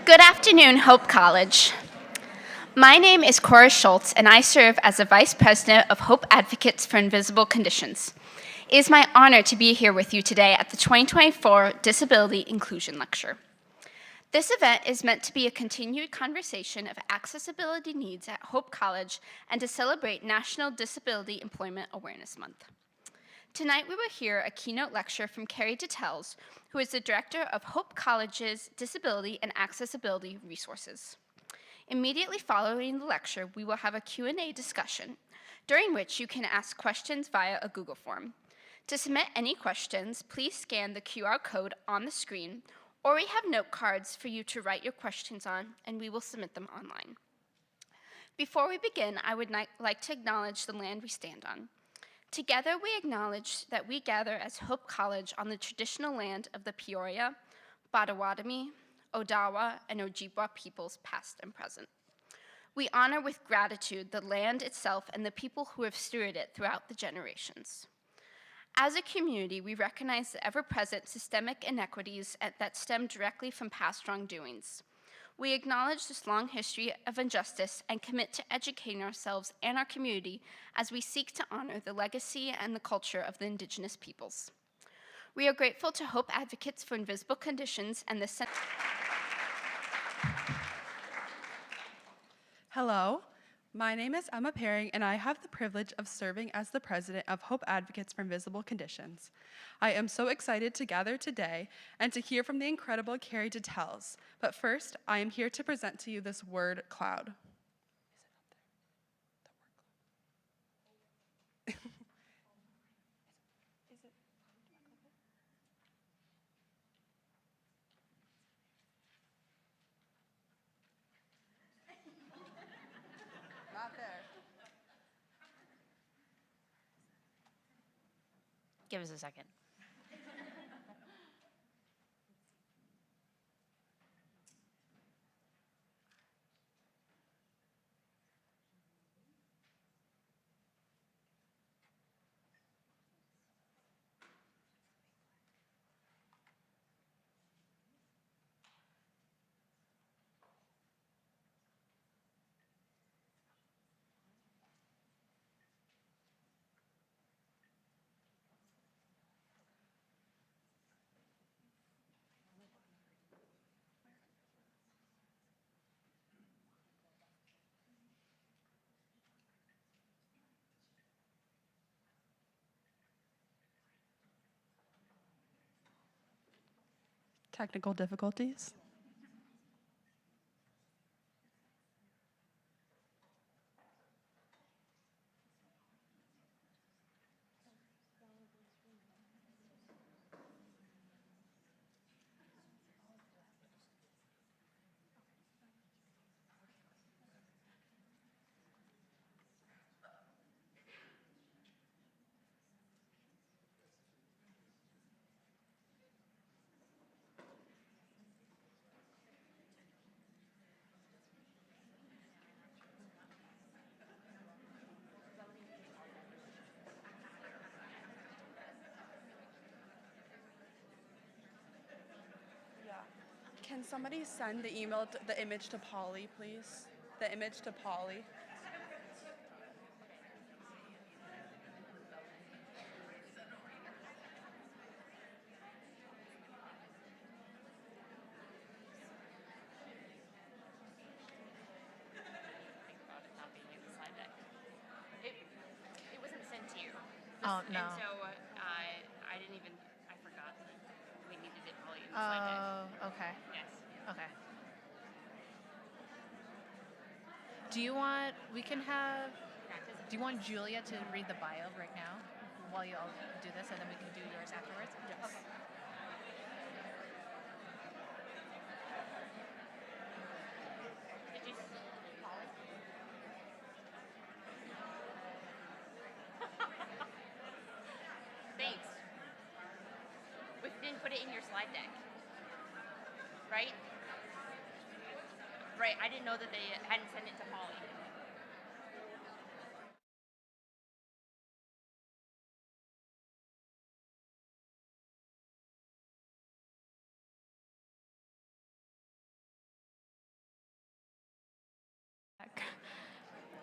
Good afternoon, Hope College. My name is Cora Schultz, and I serve as the Vice President of Hope Advocates for Invisible Conditions. It is my honor to be here with you today at the 2024 Disability Inclusion Lecture. This event is meant to be a continued conversation of accessibility needs at Hope College and to celebrate National Disability Employment Awareness Month. Tonight we will hear a keynote lecture from Carrie Detells, who is the Director of Hope College's Disability and Accessibility Resources. Immediately following the lecture, we will have a Q&A discussion, during which you can ask questions via a Google form. To submit any questions, please scan the QR code on the screen, or we have note cards for you to write your questions on, and we will submit them online. Before we begin, I would like to acknowledge the land we stand on. Together, we acknowledge that we gather as Hope College on the traditional land of the Peoria, Potawatomi, Odawa, and Ojibwa peoples past and present. We honor with gratitude the land itself and the people who have stewarded it throughout the generations. As a community, we recognize the ever-present systemic inequities that stem directly from past wrongdoings. We acknowledge this long history of injustice and commit to educating ourselves and our community as we seek to honor the legacy and the culture of the Indigenous peoples. We are grateful to Hope Advocates for Invisible Conditions and the Center. Hello, my name is Emma Paring, and I have the privilege of serving as the president of Hope Advocates for Invisible Conditions. I am so excited to gather today and to hear from the incredible Carrie Detells. But first, I am here to present to you this word cloud. Not there. Give us a second. Technical difficulties. Can somebody send the image to Polly, please? The image to Polly. It wasn't sent to you. Oh, no. And so I didn't even, I forgot that we needed it probably in the slide deck. Oh, okay. Yes. Okay. Do you want, do you want Julia to read the bio right now while you all do this, and then we can do yours afterwards? Yes. Okay. Did you, Polly? Thanks. We didn't put it in your slide deck. Right? Right, I didn't know that they hadn't sent it to Polly.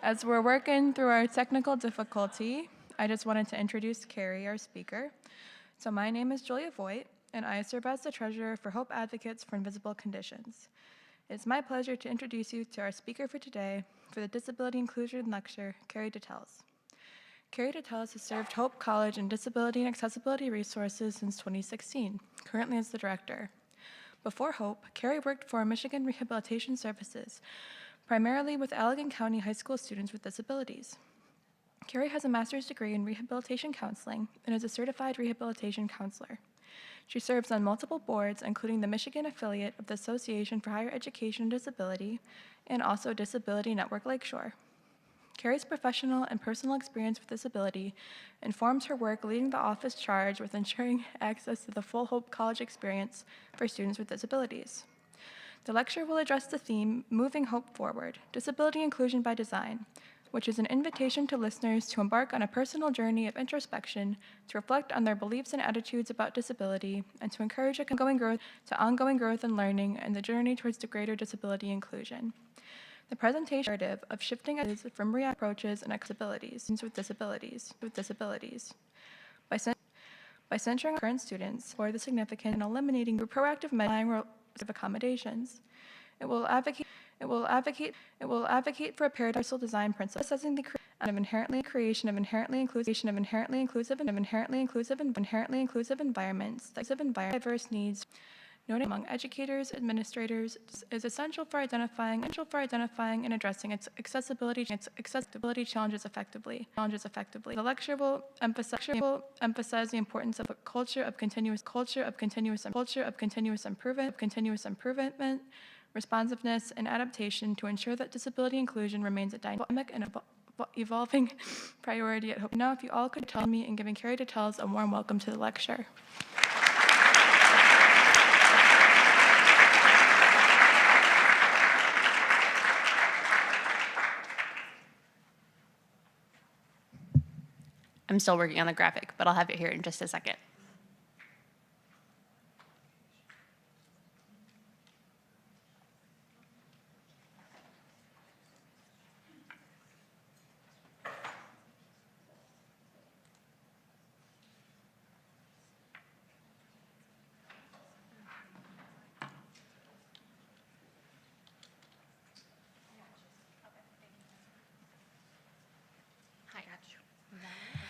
As we're working through our technical difficulty, I just wanted to introduce Carrie, our speaker. So my name is Julia Voigt, and I serve as the treasurer for Hope Advocates for Invisible Conditions. It's my pleasure to introduce you to our speaker for today for the Disability Inclusion Lecture, Carrie Detells. Carrie Detells has served Hope College in Disability and Accessibility Resources since 2016, currently as the director. Before Hope, Carrie worked for Michigan Rehabilitation Services, primarily with Allegan County High School students with disabilities. Carrie has a master's degree in rehabilitation counseling and is a certified rehabilitation counselor. She serves on multiple boards, including the Michigan affiliate of the Association for Higher Education and Disability and also Disability Network Lakeshore. Carrie's professional and personal experience with disability informs her work leading the office charged with ensuring access to the full Hope College experience for students with disabilities. The lecture will address the theme, Moving Hope Forward, Disability Inclusion by Design, which is an invitation to listeners to embark on a personal journey of introspection, to reflect on their beliefs and attitudes about disability, and to encourage ongoing growth and learning and the journey towards the greater disability inclusion. The presentation narrative of shifting from reactive approaches and accessibilities with disabilities. By centering current students for the significant and eliminating proactive measuring of accommodations. It will advocate for a paradoxical design principle, assessing the creation of inherently inclusive environments that diverse needs. Noting among educators, administrators is essential for identifying and addressing its accessibility challenges effectively. The lecture will emphasize the importance of a culture of continuous improvement, responsiveness, and adaptation to ensure that disability inclusion remains a dynamic and evolving priority at Hope. Now, if you all could tell me in giving Carrie Detells a warm welcome to the lecture. I'm still working on the graphic, but I'll have it here in just a second.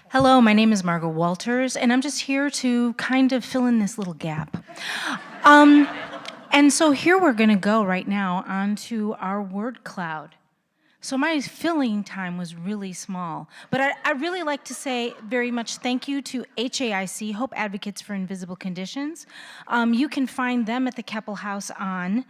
Hello, my name is Margot Walters, and I'm just here to kind of fill in this little gap. And so here we're going to go right now onto our word cloud. So my filling time was really small, but I really like to say very much thank you to HAIC, Hope Advocates for Invisible Conditions. You can find them at the Keppel House on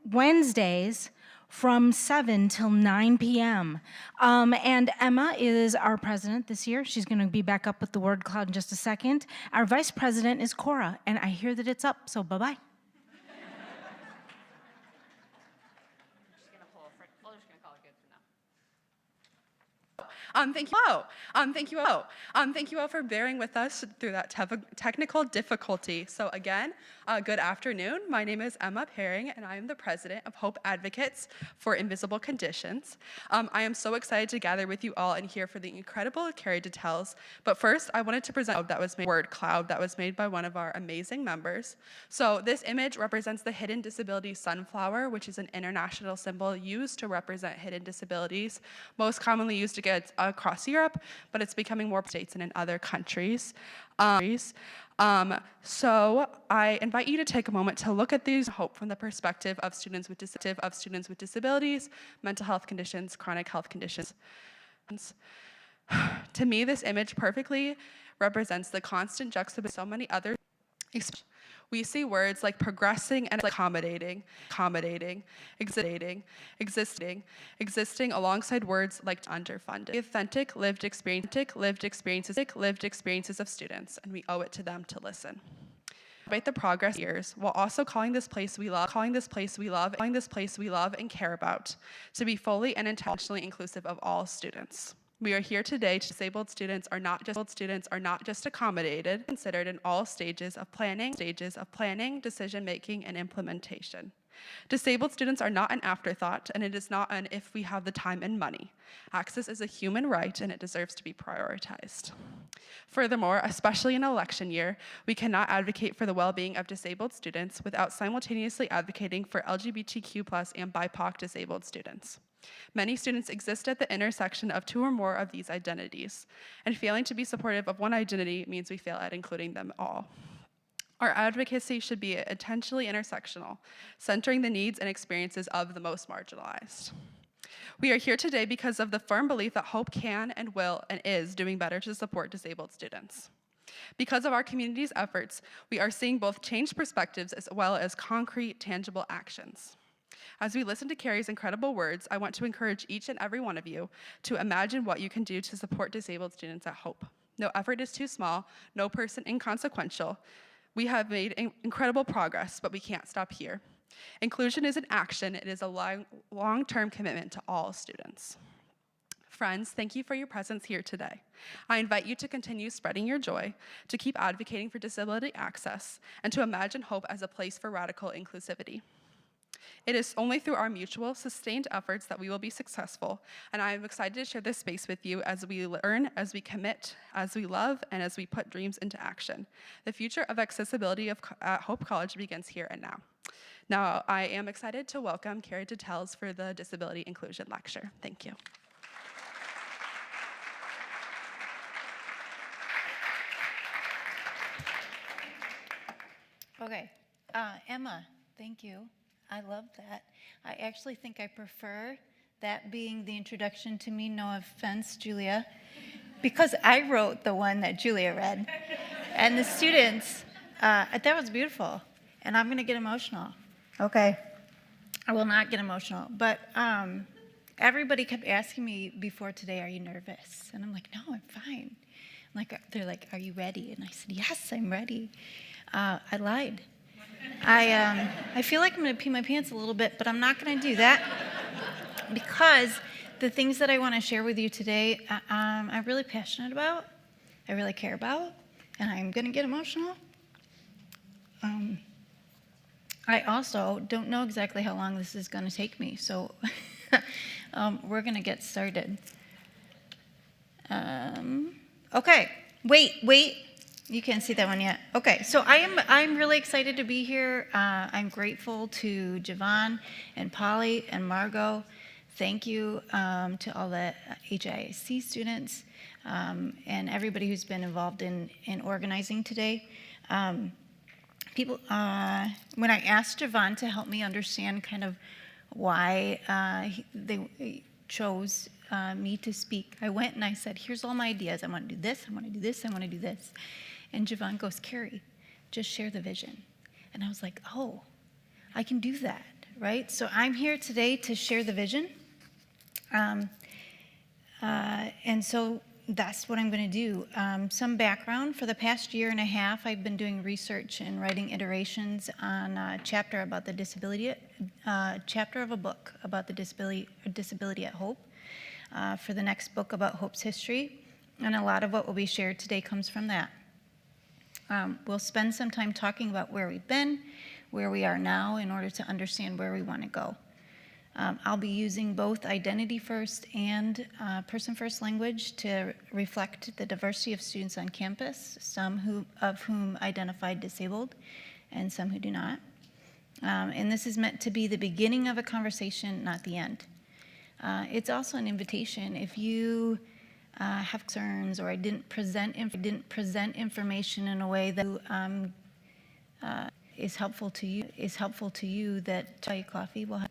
Wednesdays from 7 till 9 p.m. And Emma is our president this year. She's going to be back up with the word cloud in just a second. Our vice president is Cora, and I hear that it's up, so bye-bye. Thank you all for bearing with us through that technical difficulty. So again, good afternoon. My name is Emma Paring, and I am the president of Hope Advocates for Invisible Conditions. I am so excited to gather with you all and hear for the incredible Carrie Detells. But first, I wanted to present a word cloud that was made by one of our amazing members. So this image represents the hidden disability sunflower, which is an international symbol used to represent hidden disabilities, most commonly used to get across Europe, but it's becoming more states and in other countries. So I invite you to take a moment to look at these hope from the perspective of students with disabilities, mental health conditions, chronic health conditions. To me, this image perfectly represents the constant juxtaposition of so many other. We see words like progressing and accommodating, existing alongside words like underfunded. The authentic lived experiences of students, and we owe it to them to listen. Despite the progress years, while also calling this place we love and care about, to be fully and intentionally inclusive of all students. We are here today to disabled students are not just accommodated, considered in all stages of planning, decision making, and implementation. Disabled students are not an afterthought, and it is not an if we have the time and money. Access is a human right, and it deserves to be prioritized. Furthermore, especially in election year, we cannot advocate for the well-being of disabled students without simultaneously advocating for LGBTQ+ and BIPOC disabled students. Many students exist at the intersection of two or more of these identities, and failing to be supportive of one identity means we fail at including them all. Our advocacy should be intentionally intersectional, centering the needs and experiences of the most marginalized. We are here today because of the firm belief that Hope can and will and is doing better to support disabled students. Because of our community's efforts, we are seeing both changed perspectives as well as concrete, tangible actions. As we listen to Carrie's incredible words, I want to encourage each and every one of you to imagine what you can do to support disabled students at Hope. No effort is too small, no person inconsequential. We have made incredible progress, but we can't stop here. Inclusion is an action. It is a long-term commitment to all students. Friends, thank you for your presence here today. I invite you to continue spreading your joy, to keep advocating for disability access, and to imagine Hope as a place for radical inclusivity. It is only through our mutual, sustained efforts that we will be successful, and I am excited to share this space with you as we learn, as we commit, as we love, and as we put dreams into action. The future of accessibility at Hope College begins here and now. Now, I am excited to welcome Carrie Detells for the Disability Inclusion Lecture. Thank you. Okay, Emma, thank you. I love that. I actually think I prefer that being the introduction to me, no offense, Julia, because I wrote the one that Julia read. And the students, that was beautiful. And I'm gonna get emotional. Okay, I will not get emotional. But everybody kept asking me before today, are you nervous? And I'm like, no, I'm fine. They're like, are you ready? And I said, yes, I'm ready. I lied. I feel like I'm going to pee my pants a little bit, but I'm not going to do that because the things that I want to share with you today, I'm really passionate about, I really care about, and I'm going to get emotional. I also don't know exactly how long this is going to take me, so we're going to get started. Okay, wait. You can't see that one yet. Okay, so I'm really excited to be here. I'm grateful to Javon and Polly and Margot. Thank you to all the HIAC students and everybody who's been involved in organizing today. When I asked Javon to help me understand kind of why they chose me to speak, I went and I said, here's all my ideas. I want to do this, I want to do this, I want to do this. And Javon goes, Carrie, just share the vision. And I was like, oh, I can do that, right? So I'm here today to share the vision. And so that's what I'm going to do. Some background. For the past year and a half, I've been doing research and writing iterations on a chapter about the disability, chapter of a book about the disability at Hope, for the next book about Hope's history. And a lot of what will be shared today comes from that. We'll spend some time talking about where we've been, where we are now, in order to understand where we want to go. I'll be using both identity first and person first language to reflect the diversity of students on campus, some of whom identified disabled and some who do not. And this is meant to be the beginning of a conversation, not the end. It's also an invitation. If you have concerns, or I didn't present information in a way that is helpful to you, that chai coffee will have.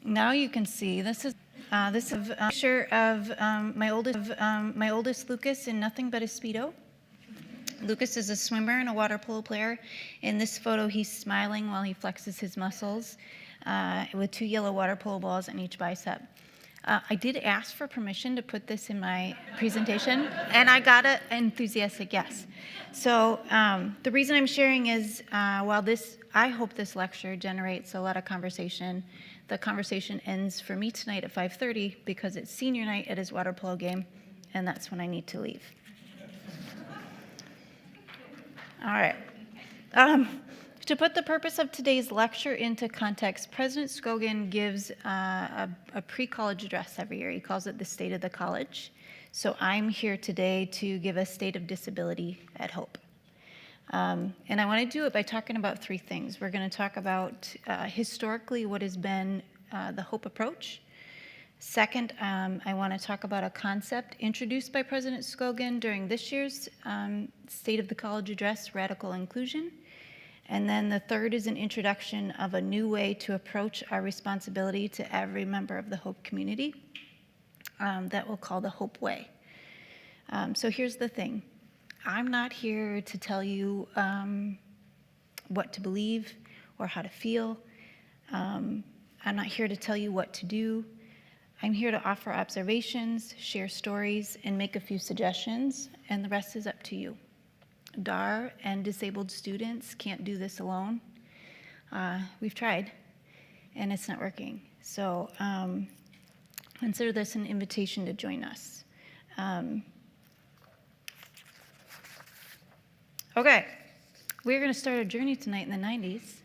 Now you can see this is a picture of my oldest Lucas in nothing but a Speedo. Lucas is a swimmer and a water polo player. In this photo, he's smiling while he flexes his muscles with 2 yellow water polo balls on each bicep. I did ask for permission to put this in my presentation, and I got an enthusiastic yes. So the reason I'm sharing is I hope this lecture generates a lot of conversation. The conversation ends for me tonight at 5:30 because it's senior night at his water polo game, and that's when I need to leave. All right. To put the purpose of today's lecture into context, President Scogin gives a pre-college address every year. He calls it the State of the College. So I'm here today to give a state of disability at Hope. And I want to do it by talking about three things. We're going to talk about historically what has been the Hope approach. Second, I want to talk about a concept introduced by President Scogin during this year's State of the College address, radical inclusion. And then the third is an introduction of a new way to approach our responsibility to every member of the Hope community that we'll call the Hope Way. So here's the thing. I'm not here to tell you what to believe or how to feel. I'm not here to tell you what to do. I'm here to offer observations, share stories, and make a few suggestions, and the rest is up to you. DAR and disabled students can't do this alone. We've tried, and it's not working. So consider this an invitation to join us. Okay, we're going to start a journey tonight in the 90s.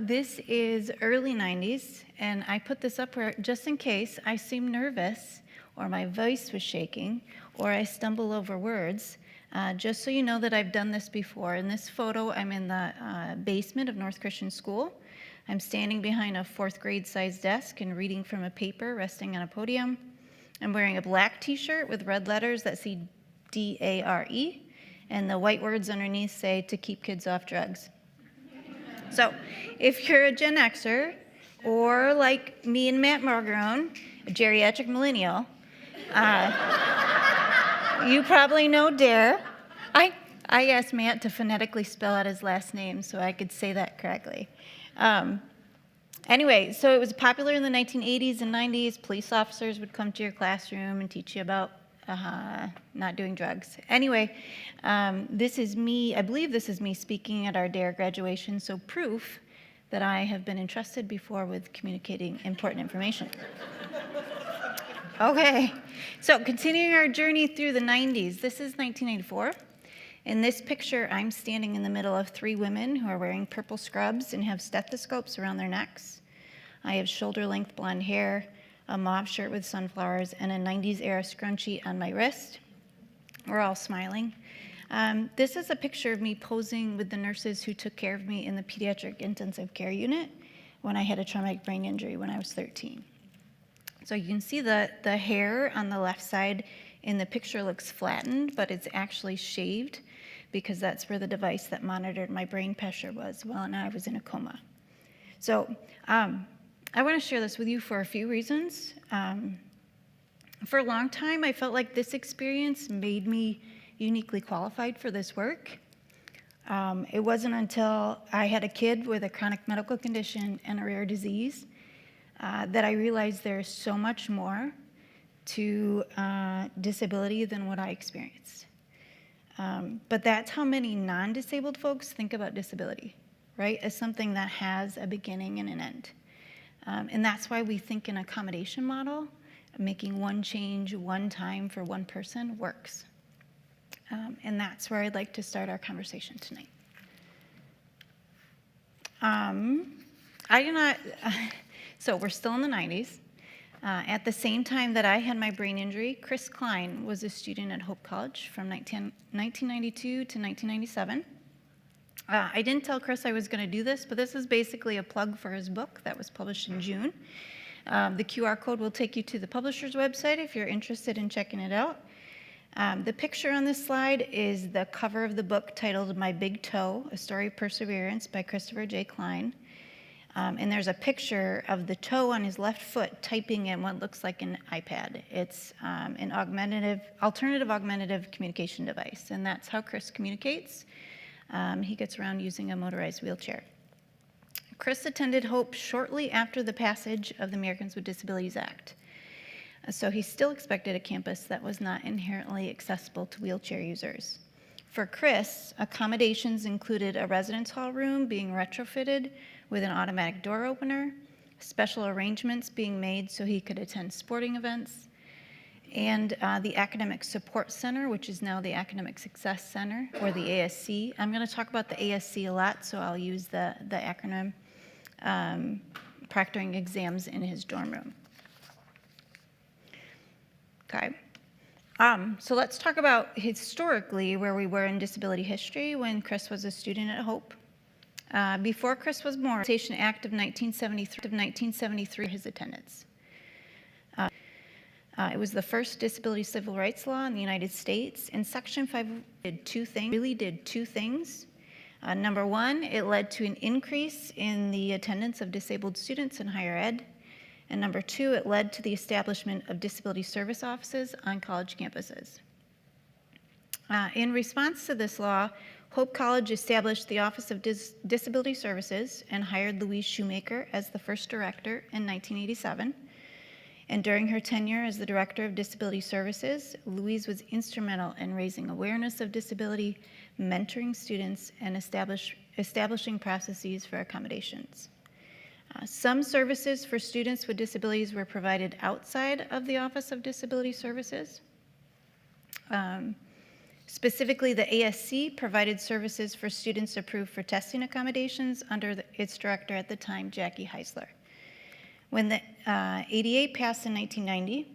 This is early 90s, and I put this up here just in case I seem nervous, or my voice was shaking, or I stumble over words. Just so you know that I've done this before. In this photo, I'm in the basement of North Christian School. I'm standing behind a 4th grade sized desk and reading from a paper resting on a podium. I'm wearing a black t-shirt with red letters that say DARE, and the white words underneath say to keep kids off drugs. So if you're a Gen Xer, or like me and Matt Margarone, a geriatric millennial, you probably know DARE. I asked Matt to phonetically spell out his last name so I could say that correctly. Anyway, so it was popular in the 1980s and 90s. Police officers would come to your classroom and teach you about not doing drugs. Anyway, this is me, I believe this is me speaking at our DARE graduation, so proof that I have been entrusted before with communicating important information. Okay, so continuing our journey through the 90s, this is 1994. In this picture, I'm standing in the middle of 3 women who are wearing purple scrubs and have stethoscopes around their necks. I have shoulder-length blonde hair, a mauve shirt with sunflowers, and a 90s-era scrunchie on my wrist. We're all smiling. This is a picture of me posing with the nurses who took care of me in the pediatric intensive care unit when I had a traumatic brain injury when I was 13. So you can see the hair on the left side in the picture looks flattened, but it's actually shaved because that's where the device that monitored my brain pressure was while I was in a coma. So I want to share this with you for a few reasons. For a long time, I felt like this experience made me uniquely qualified for this work. It wasn't until I had a kid with a chronic medical condition and a rare disease that I realized there's so much more to disability than what I experienced. But that's how many non-disabled folks think about disability, right? As something that has a beginning and an end. And that's why we think an accommodation model, making one change one time for one person, works. And that's where I'd like to start our conversation tonight. So we're still in the 90s. At the same time that I had my brain injury, Chris Klein was a student at Hope College from 1992 to 1997. I didn't tell Chris I was going to do this, but this is basically a plug for his book that was published in June. The QR code will take you to the publisher's website if you're interested in checking it out. The picture on this slide is the cover of the book titled My Big Toe, A Story of Perseverance by Christopher J. Klein. And there's a picture of the toe on his left foot typing in what looks like an iPad. It's an alternative augmentative communication device, and that's how Chris communicates. He gets around using a motorized wheelchair. Chris attended Hope shortly after the passage of the Americans with Disabilities Act. So he still expected a campus that was not inherently accessible to wheelchair users. For Chris, accommodations included a residence hall room being retrofitted with an automatic door opener, special arrangements being made so he could attend sporting events, and the Academic Support Center, which is now the Academic Success Center, or the ASC. I'm going to talk about the ASC a lot, so I'll use the acronym, proctoring exams in his dorm room. Okay. So let's talk about historically where we were in disability history when Chris was a student at Hope. Before Chris was born, the Adaptation Act of 1973 his attendance. It was the first disability civil rights law in the United States, and Section 5 did two things. Number one, it led to an increase in the attendance of disabled students in higher ed. And number two, it led to the establishment of disability service offices on college campuses. In response to this law, Hope College established the Office of Disability Services and hired Louise Shoemaker as the first director in 1987. And during her tenure as the Director of Disability Services, Louise was instrumental in raising awareness of disability, mentoring students, and establishing processes for accommodations. Some services for students with disabilities were provided outside of the Office of Disability Services. Specifically, the ASC provided services for students approved for testing accommodations under its director at the time, Jackie Heisler. When the ADA passed in 1990,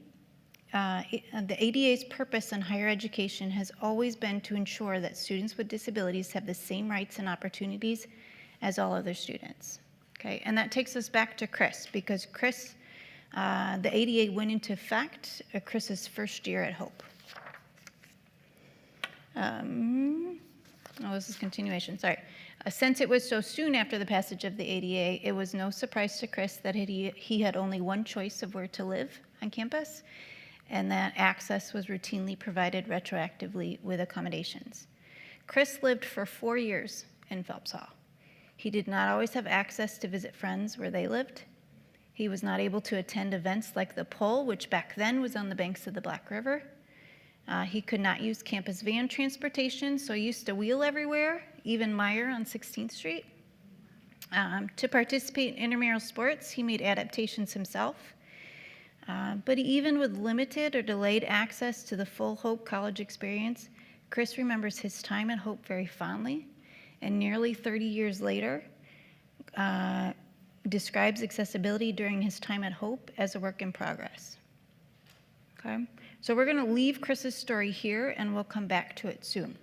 the ADA's purpose in higher education has always been to ensure that students with disabilities have the same rights and opportunities as all other students. Okay, and that takes us back to Chris, because Chris, the ADA went into effect Chris's first year at Hope. This is continuation, sorry. Since it was so soon after the passage of the ADA, it was no surprise to Chris that he had only one choice of where to live on campus, and that access was routinely provided retroactively with accommodations. Chris lived for 4 years in Phelps Hall. He did not always have access to visit friends where they lived. He was not able to attend events like the Pull, which back then was on the banks of the Black River. He could not use campus van transportation, so he used to wheel everywhere, even Meyer on 16th Street. To participate in intramural sports, he made adaptations himself. But even with limited or delayed access to the full Hope College experience, Chris remembers his time at Hope very fondly, and nearly 30 years later, describes accessibility during his time at Hope as a work in progress. Okay, so we're going to leave Chris's story here, and we'll come back to it soon.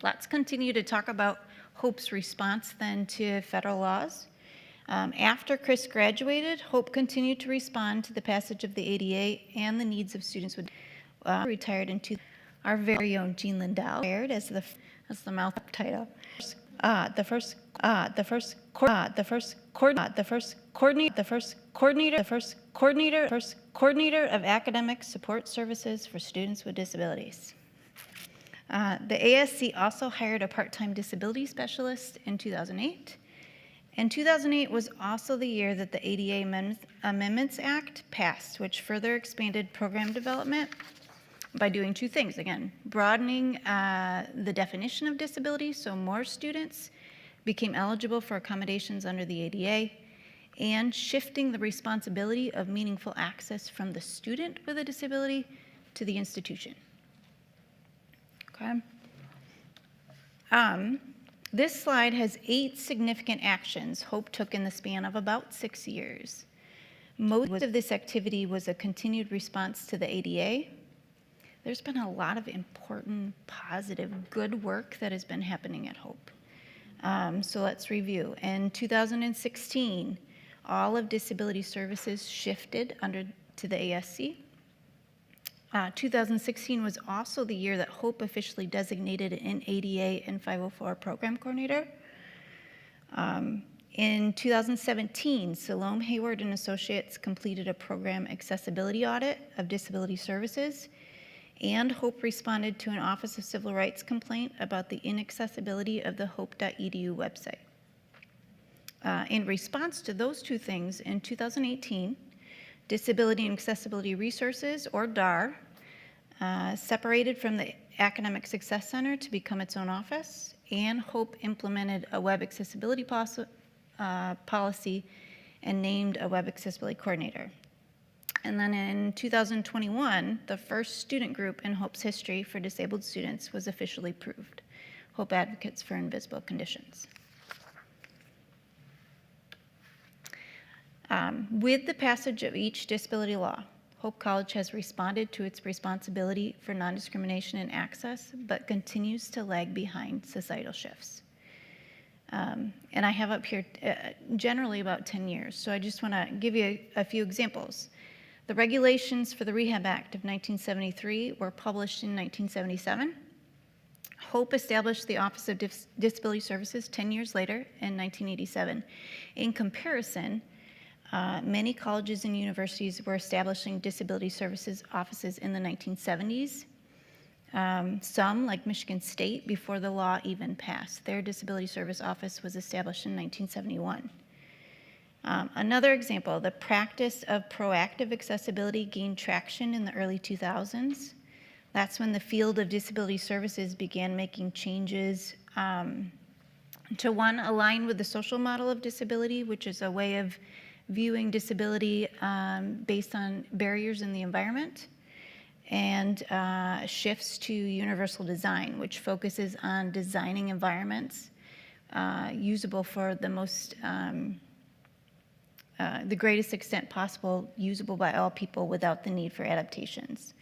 Let's continue to talk about Hope's response then to federal laws. After Chris graduated, Hope continued to respond to the passage of the ADA and the needs of students with retired in our very own Jean Lindell, retired as the mouth title. The first coordinator of academic support services for students with disabilities. The ASC also hired a part-time disability specialist in 2008. And 2008 was also the year that the ADA Amendments Act passed, which further expanded program development by doing two things. Again, broadening the definition of disability so more students became eligible for accommodations under the ADA, and shifting the responsibility of meaningful access from the student with a disability to the institution. Okay. This slide has 8 significant actions Hope took in the span of about 6 years. Most of this activity was a continued response to the ADA. There's been a lot of important, positive, good work that has been happening at Hope. So let's review. In 2016, all of disability services shifted to the ASC. 2016 was also the year that Hope officially designated an ADA and 504 program coordinator. In 2017, Salome Hayward and Associates completed a program accessibility audit of disability services, and Hope responded to an Office of Civil Rights complaint about the inaccessibility of the hope.edu website. In response to those two things, in 2018, Disability and Accessibility Resources, or DAR, separated from the Academic Success Center to become its own office, and Hope implemented a web accessibility policy and named a web accessibility coordinator. And then in 2021, the first student group in Hope's history for disabled students was officially approved, Hope Advocates for Invisible Conditions. With the passage of each disability law, Hope College has responded to its responsibility for non-discrimination and access, but continues to lag behind societal shifts. And I have up here generally about 10 years, so I just want to give you a few examples. The regulations for the Rehab Act of 1973 were published in 1977. Hope established the Office of Disability Services 10 years later in 1987. In comparison, many colleges and universities were establishing disability services offices in the 1970s. Some, like Michigan State, before the law even passed. Their disability service office was established in 1971. Another example, the practice of proactive accessibility gained traction in the early 2000s. That's when the field of disability services began making changes to one, align with the social model of disability, which is a way of viewing disability based on barriers in the environment, and shifts to universal design, which focuses on designing environments usable for the greatest extent possible, usable by all people without the need for adaptations.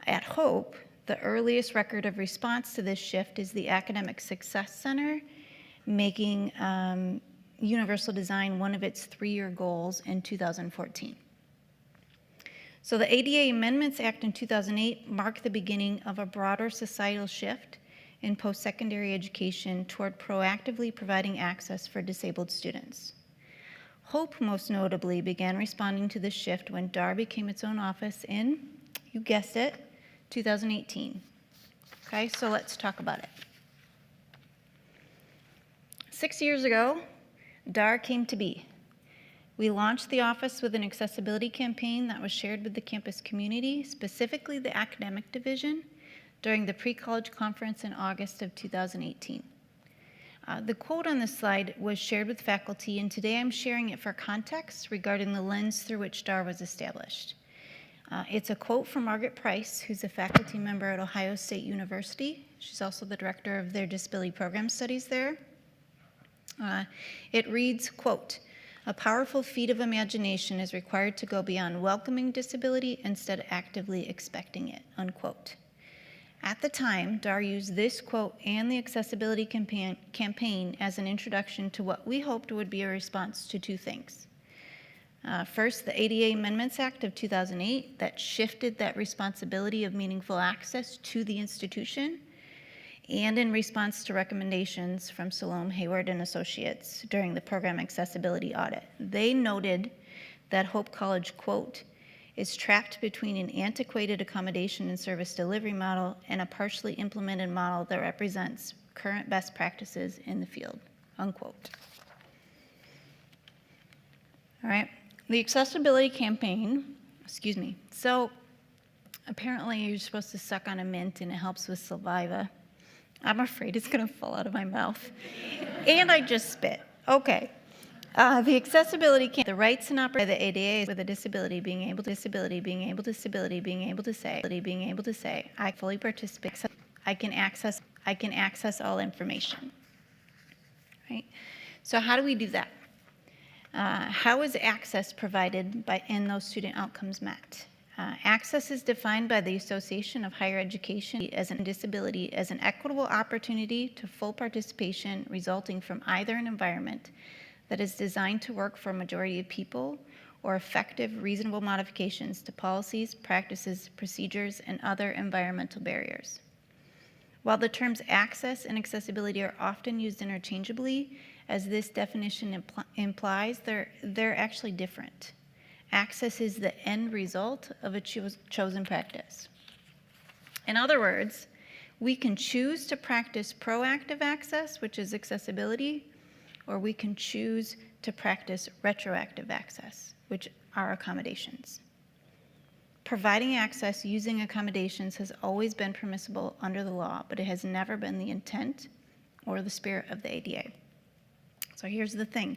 At Hope, the earliest record of response to this shift is the Academic Success Center, making universal design one of its 3-year goals in 2014. So the ADA Amendments Act in 2008 marked the beginning of a broader societal shift in post-secondary education toward proactively providing access for disabled students. Hope most notably began responding to this shift when DAR became its own office in, you guessed it, 2018. Okay, so let's talk about it. 6 years ago, DAR came to be. We launched the office with an accessibility campaign that was shared with the campus community, specifically the academic division, during the pre-college conference in August of 2018. The quote on this slide was shared with faculty, and today I'm sharing it for context regarding the lens through which DAR was established. It's a quote from Margaret Price, who's a faculty member at Ohio State University. She's also the director of their disability program studies there. It reads, quote, "A powerful feat of imagination is required to go beyond welcoming disability instead of actively expecting it," unquote. At the time, DAR used this quote and the accessibility campaign as an introduction to what we hoped would be a response to two things. First, the ADA Amendments Act of 2008 that shifted that responsibility of meaningful access to the institution, and in response to recommendations from Salome Hayward and Associates during the program accessibility audit. They noted that Hope College, quote, "is trapped between an antiquated accommodation and service delivery model and a partially implemented model that represents current best practices in the field," unquote. All right, the accessibility campaign, so apparently you're supposed to suck on a mint and it helps with saliva. I'm afraid it's gonna fall out of my mouth. And I just spit. Okay. The accessibility campaign, the rights and opportunities of the ADA with a disability being able to say, I fully participate, I can access all information. Right? So how do we do that? How is access provided and those student outcomes met? Access is defined by the Association of Higher Education as a disability as an equitable opportunity to full participation resulting from either an environment that is designed to work for a majority of people or effective, reasonable modifications to policies, practices, procedures, and other environmental barriers. While the terms access and accessibility are often used interchangeably, as this definition implies, they're actually different. Access is the end result of a chosen practice. In other words, we can choose to practice proactive access, which is accessibility, or we can choose to practice retroactive access, which are accommodations. Providing access using accommodations has always been permissible under the law, but it has never been the intent or the spirit of the ADA. So here's the thing.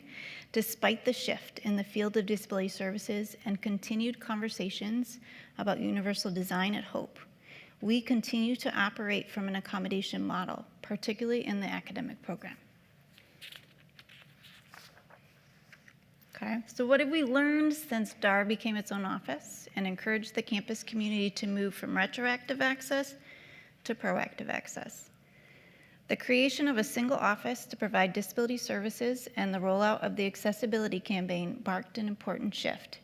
Despite the shift in the field of disability services and continued conversations about universal design at Hope, we continue to operate from an accommodation model, particularly in the academic program. Okay, so what have we learned since DAR became its own office and encouraged the campus community to move from retroactive access to proactive access? The creation of a single office to provide disability services and the rollout of the accessibility campaign marked an important shift.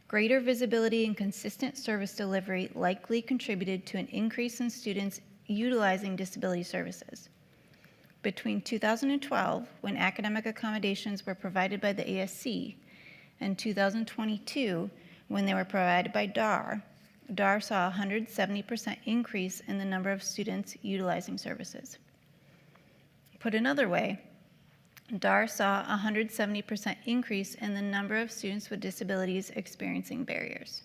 Greater visibility and consistent service delivery likely contributed to an increase in students utilizing disability services. Between 2012, when academic accommodations were provided by the ASC, and 2022, when they were provided by DAR, DAR saw a 170% increase in the number of students utilizing services. Put another way, DAR saw a 170% increase in the number of students with disabilities experiencing barriers.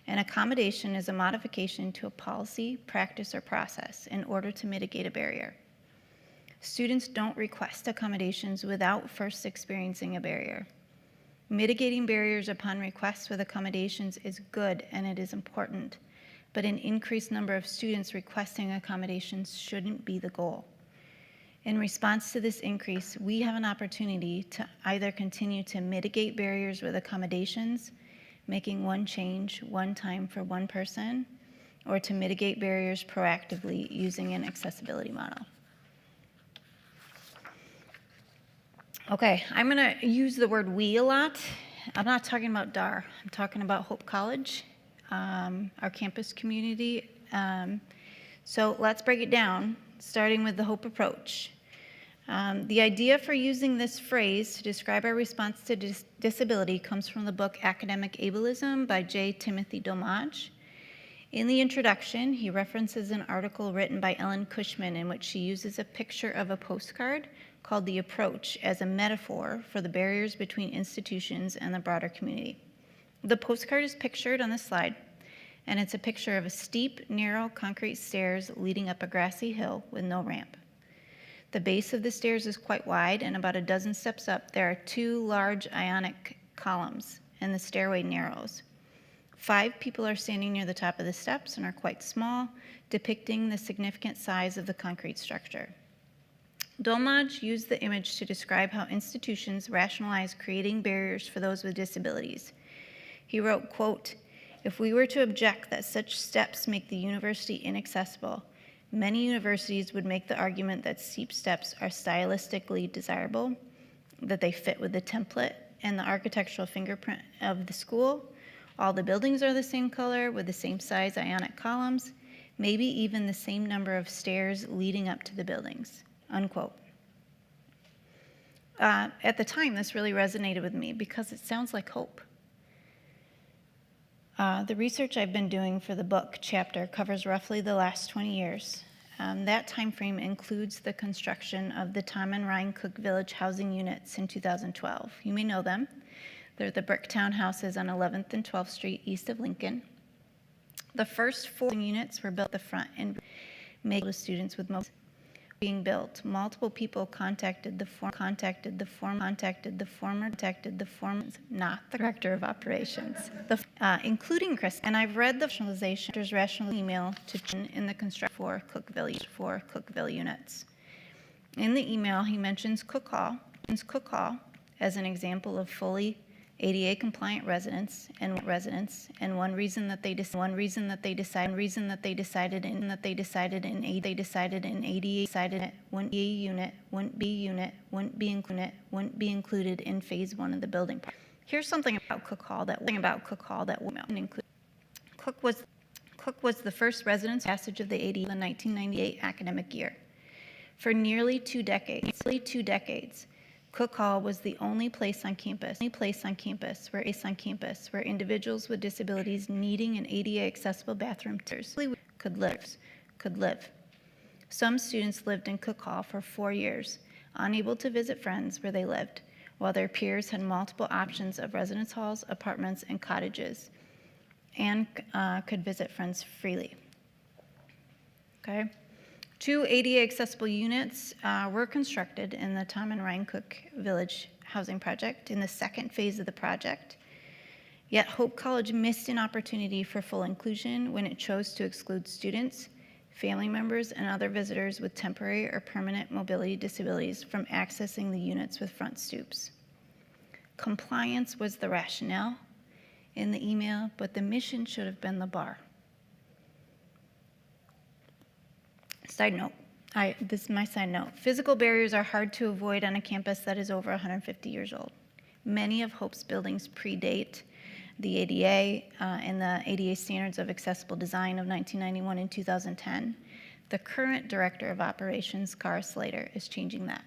An accommodation is a modification to a policy, practice, or process in order to mitigate a barrier. Students don't request accommodations without first experiencing a barrier. Mitigating barriers upon request with accommodations is good and it is important, but an increased number of students requesting accommodations shouldn't be the goal. In response to this increase, we have an opportunity to either continue to mitigate barriers with accommodations, making one change one time for one person, or to mitigate barriers proactively using an accessibility model. Okay, I'm going to use the word we a lot. I'm not talking about DAR. I'm talking about Hope College, our campus community. So let's break it down, starting with the Hope approach. The idea for using this phrase to describe our response to disability comes from the book Academic Ableism by J. Timothy Domage. In the introduction, he references an article written by Ellen Cushman in which she uses a picture of a postcard called The Approach as a metaphor for the barriers between institutions and the broader community. The postcard is pictured on the slide, and it's a picture of a steep, narrow concrete stairs leading up a grassy hill with no ramp. The base of the stairs is quite wide, and about a dozen steps up, there are two large ionic columns, and the stairway narrows. 5 people are standing near the top of the steps and are quite small, depicting the significant size of the concrete structure. Domage used the image to describe how institutions rationalize creating barriers for those with disabilities. He wrote, quote, "If we were to object that such steps make the university inaccessible, many universities would make the argument that steep steps are stylistically desirable, that they fit with the template and the architectural fingerprint of the school. All the buildings are the same color with the same size ionic columns, maybe even the same number of stairs leading up to the buildings," unquote. At the time, this really resonated with me because it sounds like hope. The research I've been doing for the book chapter covers roughly the last 20 years. That time frame includes the construction of the Tom and Ryan Cook Village housing units in 2012. You may know them. They're the brick townhouses on 11th and 12th Street east of Lincoln. The first 4 units were built at the front and made to students with mobility. Being built, multiple people contacted the former, not the director of operations, including Chris. And I've read the rational email to in the construction for Cookville units. In the email, he mentions Cook Hall as an example of fully ADA compliant residents, and one reason that they decided in ADA wouldn't be included in phase 1 of the building project. Here's something about Cook Hall that won't include. Cook was the first residence passage of the ADA in the 1998 academic year. For nearly 2 decades, Cook Hall was the only place on campus where individuals with disabilities needing an ADA accessible bathroom could live. Some students lived in Cook Hall for 4 years, unable to visit friends where they lived, while their peers had multiple options of residence halls, apartments, and cottages, and could visit friends freely. Okay? 2 ADA accessible units were constructed in the Tom and Ryan Cook Village Housing Project in the second phase of the project. Yet Hope College missed an opportunity for full inclusion when it chose to exclude students, family members, and other visitors with temporary or permanent mobility disabilities from accessing the units with front stoops. Compliance was the rationale in the email, but the mission should have been the bar. Side note, this is my side note. Physical barriers are hard to avoid on a campus that is over 150 years old. Many of Hope's buildings predate the ADA and the ADA Standards of Accessible Design of 1991 and 2010. The current Director of Operations, Cara Slater, is changing that.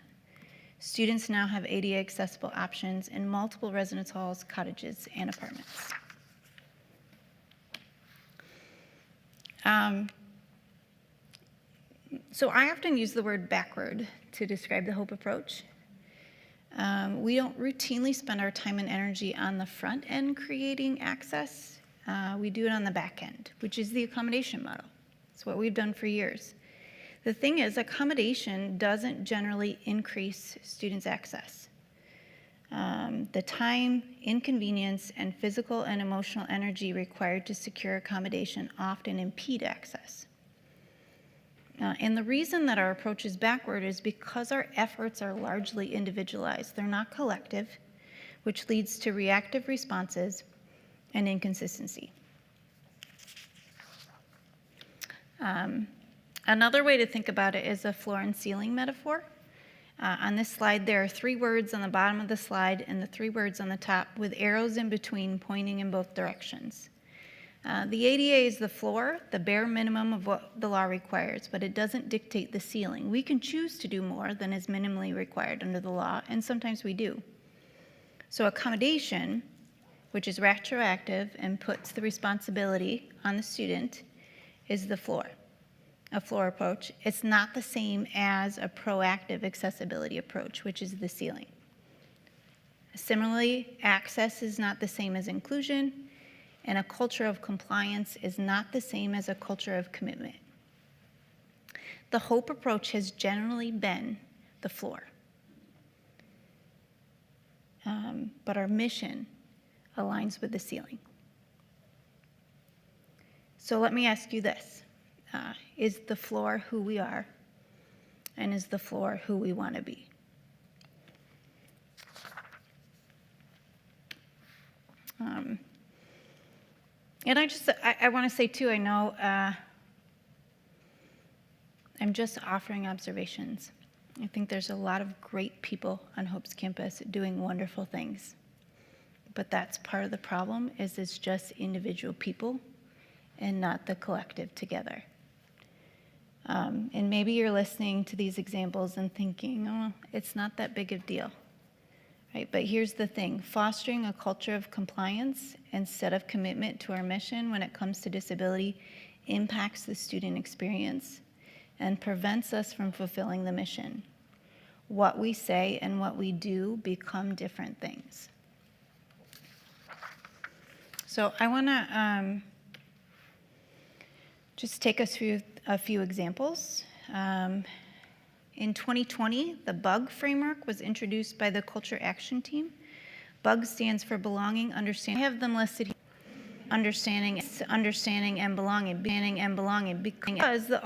Students now have ADA accessible options in multiple residence halls, cottages, and apartments. So I often use the word backward to describe the Hope approach. We don't routinely spend our time and energy on the front end creating access. We do it on the back end, which is the accommodation model. It's what we've done for years. The thing is, accommodation doesn't generally increase students' access. The time, inconvenience, and physical and emotional energy required to secure accommodation often impede access. And the reason that our approach is backward is because our efforts are largely individualized. They're not collective, which leads to reactive responses and inconsistency. Another way to think about it is a floor and ceiling metaphor. On this slide, there are 3 words on the bottom of the slide and the 3 words on the top with arrows in between pointing in both directions. The ADA is the floor, the bare minimum of what the law requires, but it doesn't dictate the ceiling. We can choose to do more than is minimally required under the law, and sometimes we do. So accommodation, which is retroactive and puts the responsibility on the student, is the floor, a floor approach. It's not the same as a proactive accessibility approach, which is the ceiling. Similarly, access is not the same as inclusion, and a culture of compliance is not the same as a culture of commitment. The Hope approach has generally been the floor. But our mission aligns with the ceiling. So let me ask you this. Is the floor who we are? And is the floor who we want to be? And I want to say too, I know I'm just offering observations. I think there's a lot of great people on Hope's campus doing wonderful things. But that's part of the problem, is it's just individual people and not the collective together. And maybe you're listening to these examples and thinking, oh, it's not that big of a deal. Right, but here's the thing, fostering a culture of compliance instead of commitment to our mission when it comes to disability impacts the student experience and prevents us from fulfilling the mission. What we say and what we do become different things. So I want to just take us through a few examples. In 2020, the BUG framework was introduced by the Culture Action Team. BUG stands for belonging, understanding. I have them listed here. Understanding and belonging, because the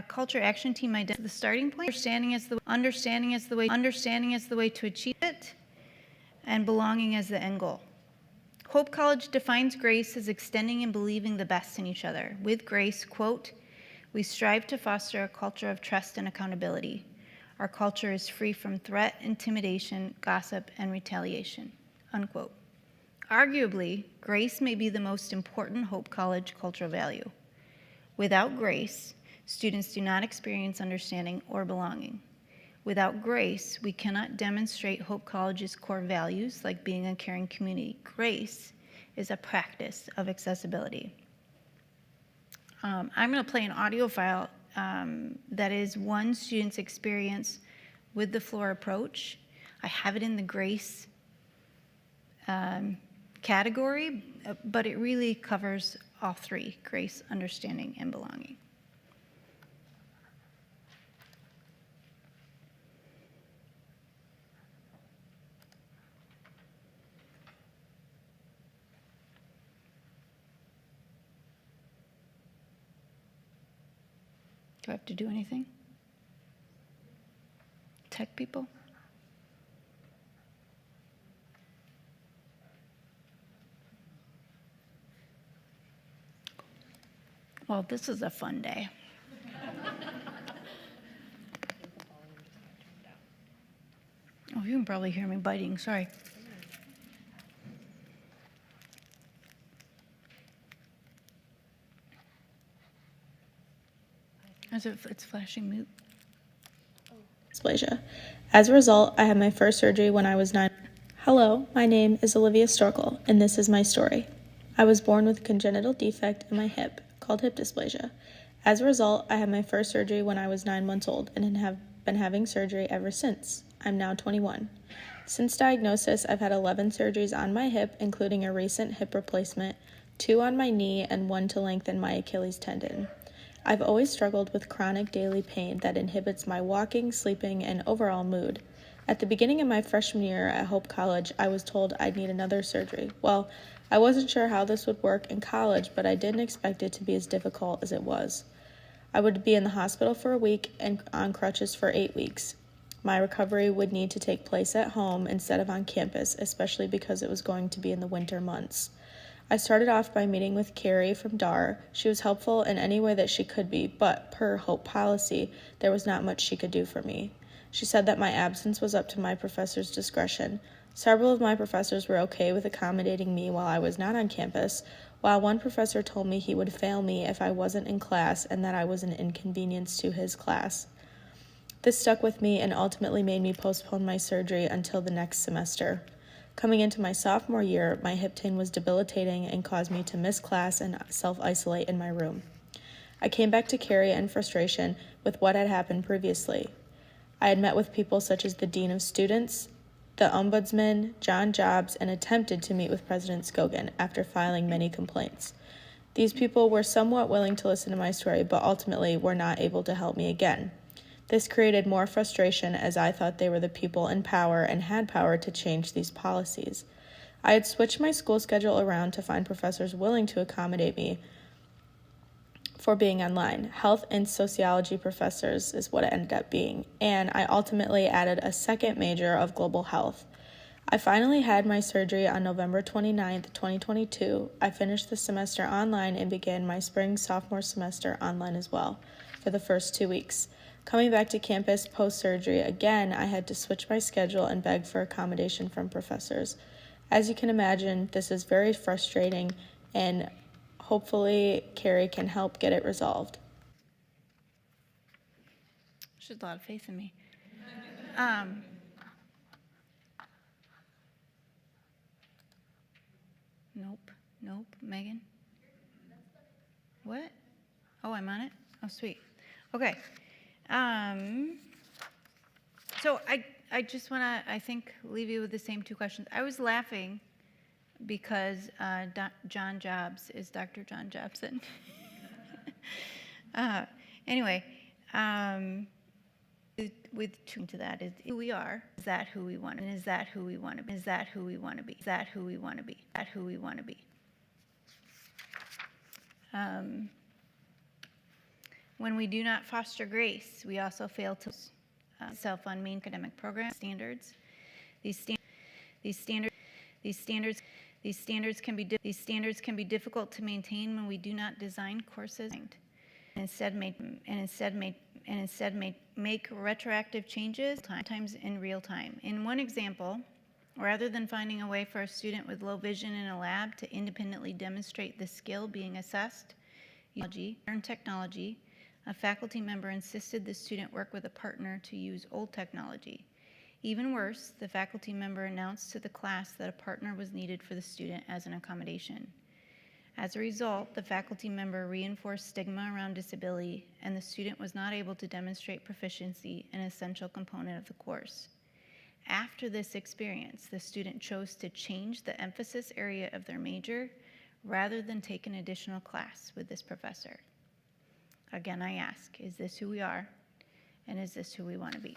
Culture Action Team identifies the starting point. Understanding is the way to achieve it, and belonging as the end goal. Hope College defines grace as extending and believing the best in each other. With grace, quote, we strive to foster a culture of trust and accountability. Our culture is free from threat, intimidation, gossip, and retaliation, unquote. Arguably, grace may be the most important Hope College cultural value. Without grace, students do not experience understanding or belonging. Without grace, we cannot demonstrate Hope College's core values like being a caring community. Grace is a practice of accessibility. I'm going to play an audio file that is one student's experience with the floor approach. I have it in the grace category, but it really covers all 3, grace, understanding, and belonging. Do I have to do anything? Tech people? Well, this is a fun day. Oh, you can probably hear me biting, sorry. It's flashing mute. Dysplasia. As a result, I had my first surgery when I was 9. Hello, my name is Olivia Storkel, and this is my story. I was born with a congenital defect in my hip called hip dysplasia. As a result, I had my first surgery when I was 9 months old and have been having surgery ever since. I'm now 21. Since diagnosis, I've had 11 surgeries on my hip, including a recent hip replacement, 2 on my knee, and 1 to lengthen my Achilles tendon. I've always struggled with chronic daily pain that inhibits my walking, sleeping, and overall mood. At the beginning of my freshman year at Hope College, I was told I'd need another surgery. Well, I wasn't sure how this would work in college, but I didn't expect it to be as difficult as it was. I would be in the hospital for a week and on crutches for 8 weeks. My recovery would need to take place at home instead of on campus, especially because it was going to be in the winter months. I started off by meeting with Carrie from DAR. She was helpful in any way that she could be, but per Hope policy, there was not much she could do for me. She said that my absence was up to my professor's discretion. Several of my professors were okay with accommodating me while I was not on campus, while one professor told me he would fail me if I wasn't in class and that I was an inconvenience to his class. This stuck with me and ultimately made me postpone my surgery until the next semester. Coming into my sophomore year, my hip pain was debilitating and caused me to miss class and self-isolate in my room. I came back to Carrie in frustration with what had happened previously. I had met with people such as the Dean of Students, the Ombudsman, John Jobs, and attempted to meet with President Scogin after filing many complaints. These people were somewhat willing to listen to my story, but ultimately were not able to help me again. This created more frustration as I thought they were the people in power and had power to change these policies. I had switched my school schedule around to find professors willing to accommodate me for being online. Health and sociology professors is what it ended up being, and I ultimately added a second major of global health. I finally had my surgery on November 29th, 2022. I finished the semester online and began my spring sophomore semester online as well for the first 2 weeks. Coming back to campus post-surgery, again, I had to switch my schedule and beg for accommodation from professors. As you can imagine, this is very frustrating, and hopefully Carrie can help get it resolved. She has a lot of faith in me. Nope. Megan? What? Oh, I'm on it? Oh, sweet. Okay. So I just want to, I think, leave you with the same 2 questions. I was laughing because John Jobs is Dr. John Jobson. Anyway, with to that is who we are. Is that who we want? And is that who we want to be? Is that who we want to be? Is that who we want to be? Is that who we want to be? When we do not foster grace, we also fail to self-unmean academic program standards. These standards can be difficult to maintain when we do not design courses and instead make retroactive changes sometimes in real time. In one example, rather than finding a way for a student with low vision in a lab to independently demonstrate the skill being assessed, using modern technology, a faculty member insisted the student work with a partner to use old technology. Even worse, the faculty member announced to the class that a partner was needed for the student as an accommodation. As a result, the faculty member reinforced stigma around disability, and the student was not able to demonstrate proficiency, an essential component of the course. After this experience, the student chose to change the emphasis area of their major rather than take an additional class with this professor. Again, I ask, is this who we are, and is this who we want to be?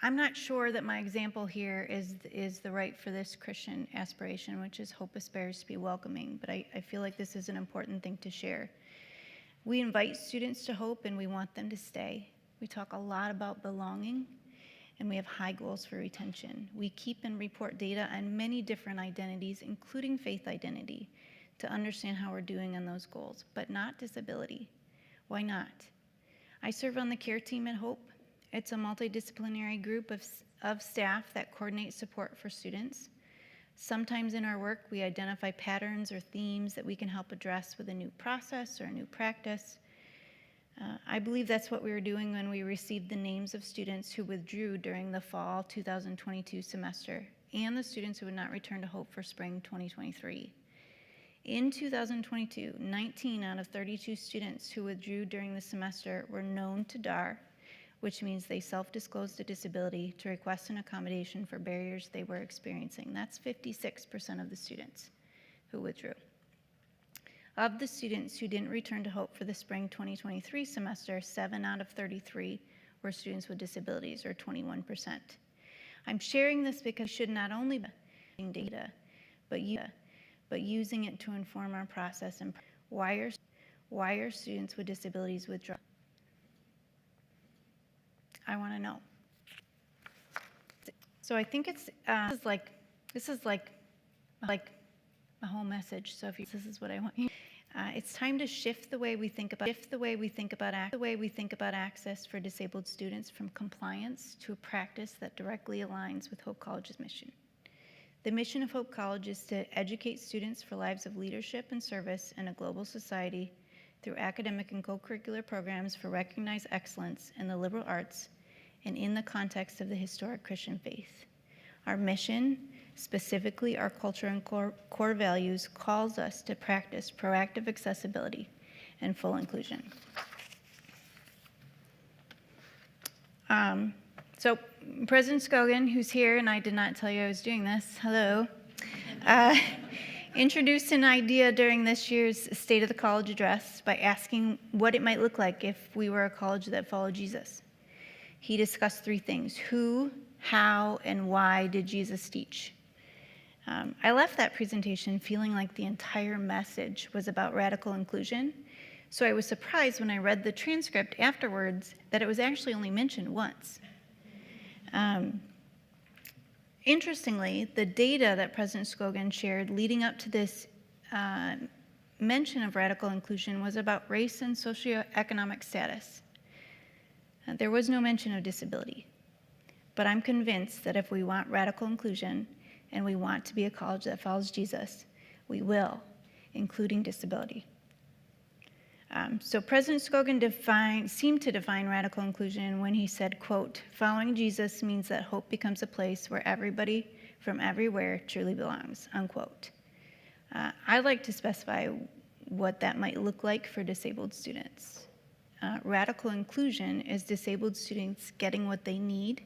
I'm not sure that my example here is the right for this Christian aspiration, which is hope aspires to be welcoming, but I feel like this is an important thing to share. We invite students to hope and we want them to stay. We talk a lot about belonging and we have high goals for retention. We keep and report data on many different identities, including faith identity, to understand how we're doing on those goals, but not disability. Why not? I serve on the care team at Hope. It's a multidisciplinary group of staff that coordinates support for students. Sometimes in our work, we identify patterns or themes that we can help address with a new process or a new practice. I believe that's what we were doing when we received the names of students who withdrew during the fall 2022 semester and the students who would not return to Hope for spring 2023. In 2022, 19 out of 32 students who withdrew during the semester were known to DAR, which means they self-disclosed a disability to request an accommodation for barriers they were experiencing. That's 56% of the students who withdrew. Of the students who didn't return to Hope for the spring 2023 semester, 7 out of 33 were students with disabilities, or 21%. I'm sharing this because we should not only be data, but using it to inform our process and why are students with disabilities withdrawing? I want to know. So I think it's this is like a whole message. So if this is what I want you. It's time to shift the way we think about access for disabled students from compliance to a practice that directly aligns with Hope College's mission. The mission of Hope College is to educate students for lives of leadership and service in a global society through academic and co-curricular programs for recognized excellence in the liberal arts and in the context of the historic Christian faith. Our mission, specifically our culture and core values, calls us to practice proactive accessibility and full inclusion. So President Scogan, who's here, and I did not tell you I was doing this, hello, introduced an idea during this year's State of the College address by asking what it might look like if we were a college that followed Jesus. He discussed 3 things: who, how, and why did Jesus teach? I left that presentation feeling like the entire message was about radical inclusion, so I was surprised when I read the transcript afterwards that it was actually only mentioned once. Interestingly, the data that President Scogan shared leading up to this mention of radical inclusion was about race and socioeconomic status. There was no mention of disability. But I'm convinced that if we want radical inclusion and we want to be a college that follows Jesus, we will, including disability. So President Scogan seemed to define radical inclusion when he said, quote, "Following Jesus means that hope becomes a place where everybody from everywhere truly belongs," unquote. I'd like to specify what that might look like for disabled students. Radical inclusion is disabled students getting what they need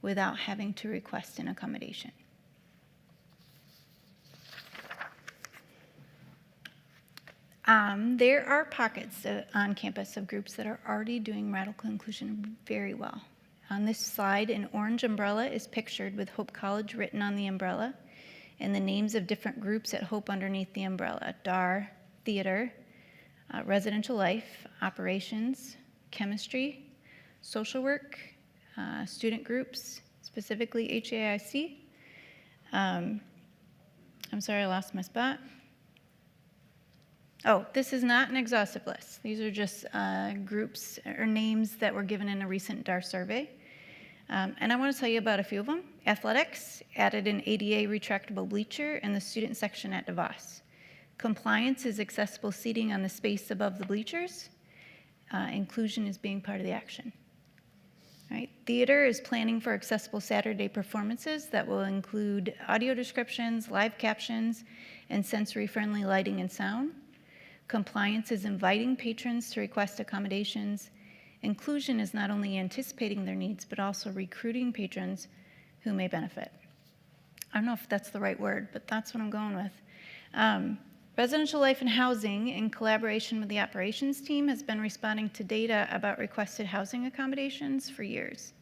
without having to request an accommodation. There are pockets on campus of groups that are already doing radical inclusion very well. On this slide, an orange umbrella is pictured with Hope College written on the umbrella and the names of different groups at Hope underneath the umbrella: DAR, theater, residential life, operations, chemistry, social work, student groups, specifically HAIC. I'm sorry, I lost my spot. Oh, this is not an exhaustive list. These are just groups or names that were given in a recent DAR survey. And I want to tell you about a few of them. Athletics added an ADA retractable bleacher in the student section at DeVos. Compliance is accessible seating on the space above the bleachers. Inclusion is being part of the action. Right. Theater is planning for accessible Saturday performances that will include audio descriptions, live captions, and sensory-friendly lighting and sound. Compliance is inviting patrons to request accommodations. Inclusion is not only anticipating their needs, but also recruiting patrons who may benefit. I don't know if that's the right word, but that's what I'm going with. Residential life and housing, in collaboration with the operations team, has been responding to data about requested housing accommodations for years.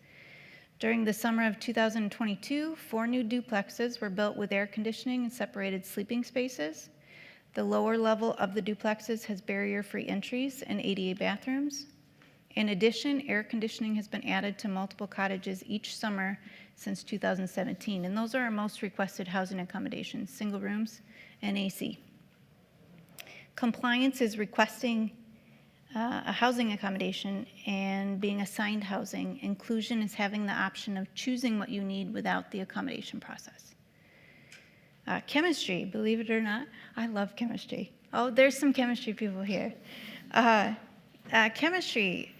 During the summer of 2022, 4 new duplexes were built with air conditioning and separated sleeping spaces. The lower level of the duplexes has barrier-free entries and ADA bathrooms. In addition, air conditioning has been added to multiple cottages each summer since 2017, and those are our most requested housing accommodations, single rooms and AC. Compliance is requesting a housing accommodation and being assigned housing. Inclusion is having the option of choosing what you need without the accommodation process. Chemistry, believe it or not, I love chemistry. Oh, there's some chemistry people here. Chemistry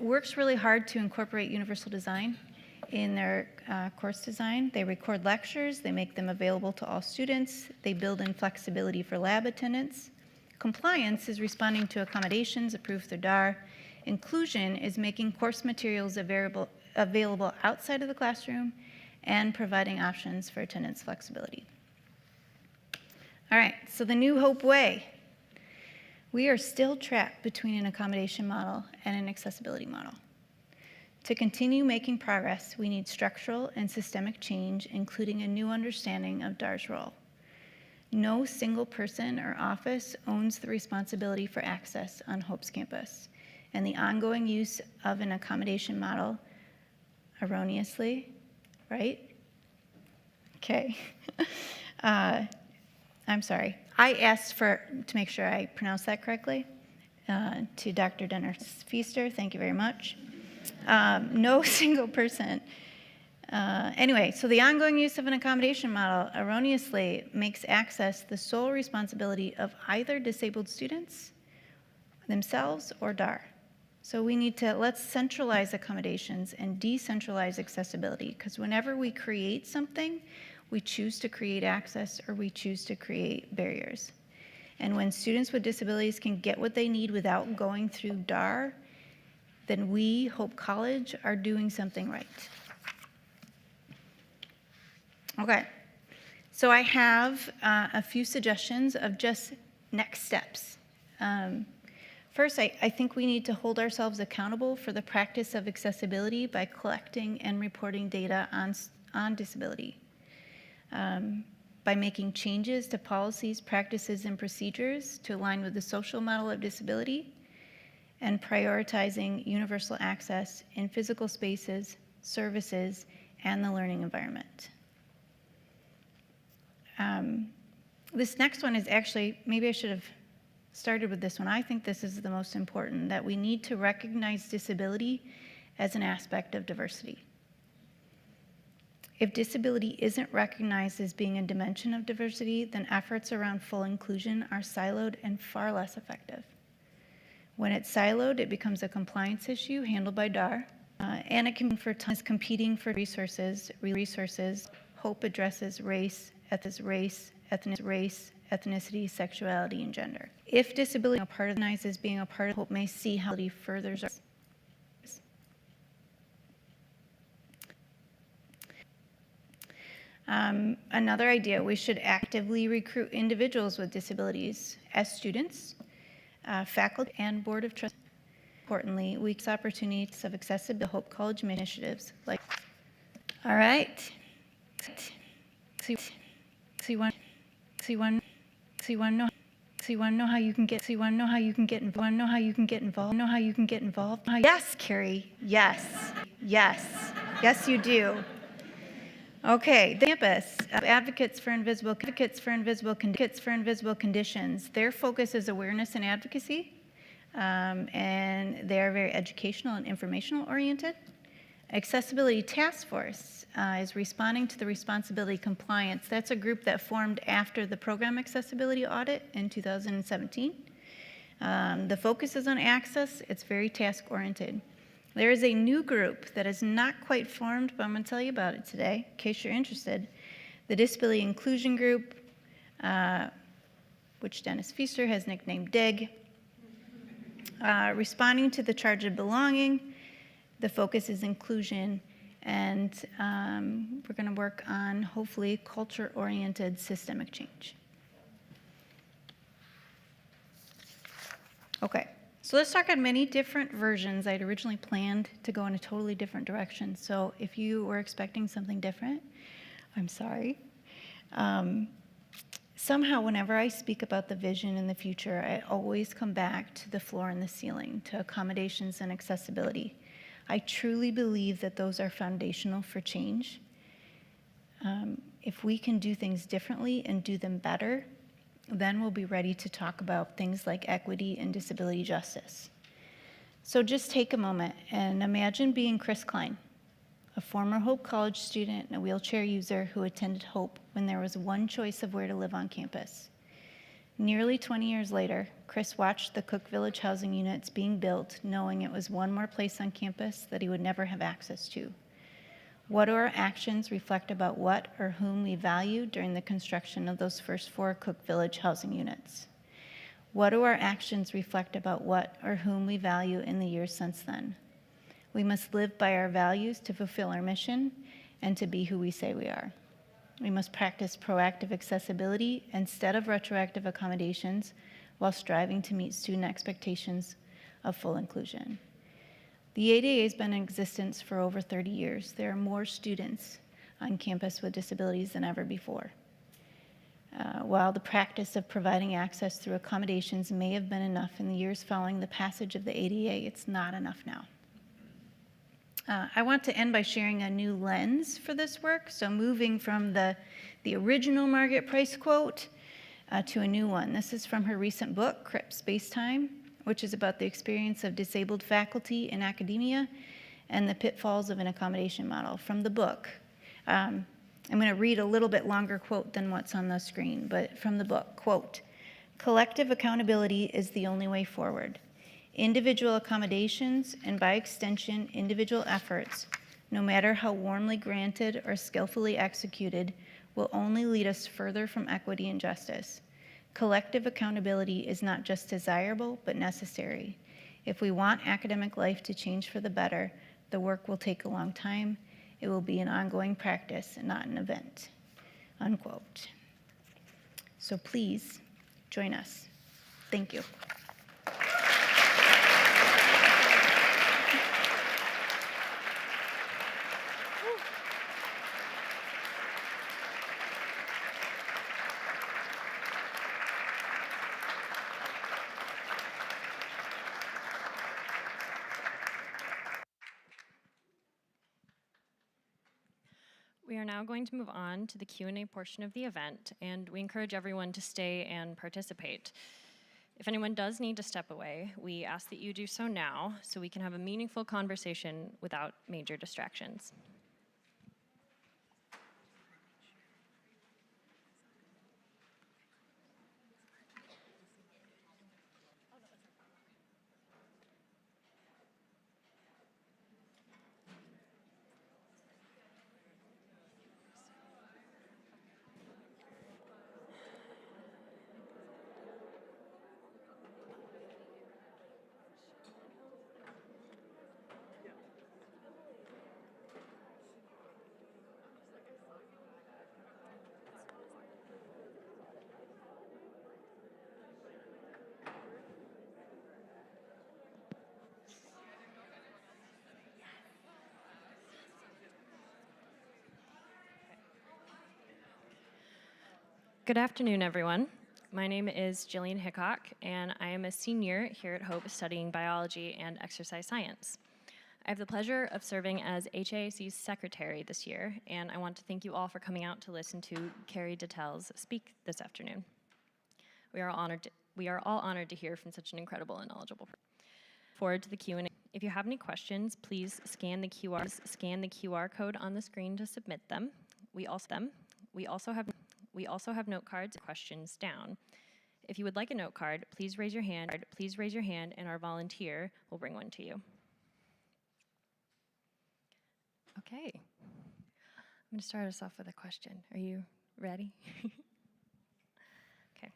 works really hard to incorporate universal design in their course design. They record lectures, they make them available to all students, they build in flexibility for lab attendance. Compliance is responding to accommodations approved through DAR. Inclusion is making course materials available outside of the classroom and providing options for attendance flexibility. All right, so the New Hope Way. We are still trapped between an accommodation model and an accessibility model. To continue making progress, we need structural and systemic change, including a new understanding of DAR's role. No single person or office owns the responsibility for access on Hope's campus, and the ongoing use of an accommodation model erroneously, right? Okay. I'm sorry. I asked to make sure I pronounced that correctly to Dr. Dennis Feaster. Thank you very much. No single person. Anyway, so the ongoing use of an accommodation model erroneously makes access the sole responsibility of either disabled students themselves or DAR. So we need to, let's centralize accommodations and decentralize accessibility, because whenever we create something, we choose to create access or we choose to create barriers. And when students with disabilities can get what they need without going through DAR, then we, Hope College, are doing something right. Okay, so I have a few suggestions of just next steps. First, I think we need to hold ourselves accountable for the practice of accessibility by collecting and reporting data on disability. By making changes to policies, practices, and procedures to align with the social model of disability, and prioritizing universal access in physical spaces, services, and the learning environment. This next one is actually, maybe I should have started with this one. I think this is the most important, that we need to recognize disability as an aspect of diversity. If disability isn't recognized as being a dimension of diversity, then efforts around full inclusion are siloed and far less effective. When it's siloed, it becomes a compliance issue handled by DAR, and it can be competing for resources. Hope addresses race, ethnicity, sexuality, and gender. If disability is being a part of Hope may see how it furthers our another idea, we should actively recruit individuals with disabilities as students, faculty, and board of trustees. Importantly, we use opportunities of accessibility Hope College initiatives like. All right. So you want to know how you can get involved. Yes, Carrie. Yes, you do. Okay, the campus advocates for invisible conditions. Their focus is awareness and advocacy, and they are very educational and informational oriented. Accessibility Task Force is responding to the responsibility compliance. That's a group that formed after the program accessibility audit in 2017. The focus is on access. It's very task oriented. There is a new group that is not quite formed, but I'm going to tell you about it today, in case you're interested. The Disability Inclusion Group, which Dennis Feaster has nicknamed DIG. Responding to the charge of belonging, the focus is inclusion, and we're going to work on, hopefully, culture-oriented systemic change. Okay, So let's talk on many different versions. I'd originally planned to go in a totally different direction. So if you were expecting something different, I'm sorry. Somehow, whenever I speak about the vision in the future, I always come back to the floor and the ceiling, to accommodations and accessibility. I truly believe that those are foundational for change. If we can do things differently and do them better, then we'll be ready to talk about things like equity and disability justice. So just take a moment and imagine being Chris Klein, a former Hope College student and a wheelchair user who attended Hope when there was one choice of where to live on campus. Nearly 20 years later, Chris watched the Cook Village housing units being built, knowing it was one more place on campus that he would never have access to. What do our actions reflect about what or whom we value during the construction of those first 4 Cook Village housing units? What do our actions reflect about what or whom we value in the years since then? We must live by our values to fulfill our mission and to be who we say we are. We must practice proactive accessibility instead of retroactive accommodations while striving to meet student expectations of full inclusion. The ADA has been in existence for over 30 years. There are more students on campus with disabilities than ever before. While the practice of providing access through accommodations may have been enough in the years following the passage of the ADA, it's not enough now. I want to end by sharing a new lens for this work, so moving from the original Margaret Price quote to a new one. This is from her recent book, Crip Space Time, which is about the experience of disabled faculty in academia and the pitfalls of an accommodation model. From the book, I'm going to read a little bit longer quote than what's on the screen, but from the book, quote, "Collective accountability is the only way forward. Individual accommodations, and by extension, individual efforts, no matter how warmly granted or skillfully executed, will only lead us further from equity and justice. Collective accountability is not just desirable, but necessary. If we want academic life to change for the better, the work will take a long time. It will be an ongoing practice and not an event." Unquote. So please join us. Thank you. We are now going to move on to the Q&A portion of the event, and we encourage everyone to stay and participate. If anyone does need to step away, we ask that you do so now so we can have a meaningful conversation without major distractions. Good afternoon, everyone. My name is Jillian Hickok, and I am a senior here at Hope studying biology and exercise science. I have the pleasure of serving as HAAC's secretary this year, and I want to thank you all for coming out to listen to Carrie Detells speak this afternoon. We are all honored to hear from such an incredible and knowledgeable person. Forward to the Q&A. If you have any questions, please scan the QR code on the screen to submit them. We also have note cards, questions down. If you would like a note card, please raise your hand, and our volunteer will bring one to you. Okay. I'm going to start us off with a question. Are you ready? Okay.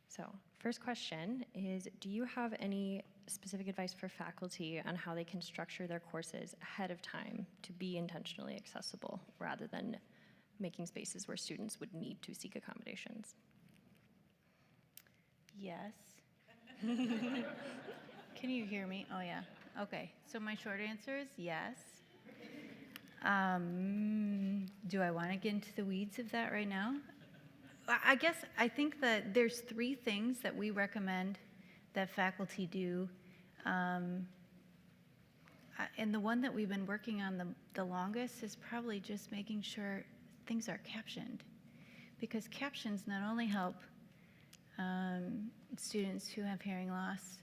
So, first question is, do you have any specific advice for faculty on how they can structure their courses ahead of time to be intentionally accessible rather than making spaces where students would need to seek accommodations? Yes. Can you hear me? Oh, yeah. Okay. So my short answer is yes. Do I want to get into the weeds of that right now? I think that there's 3 things that we recommend that faculty do. And the one that we've been working on the longest is probably just making sure things are captioned. Because captions not only help students who have hearing loss,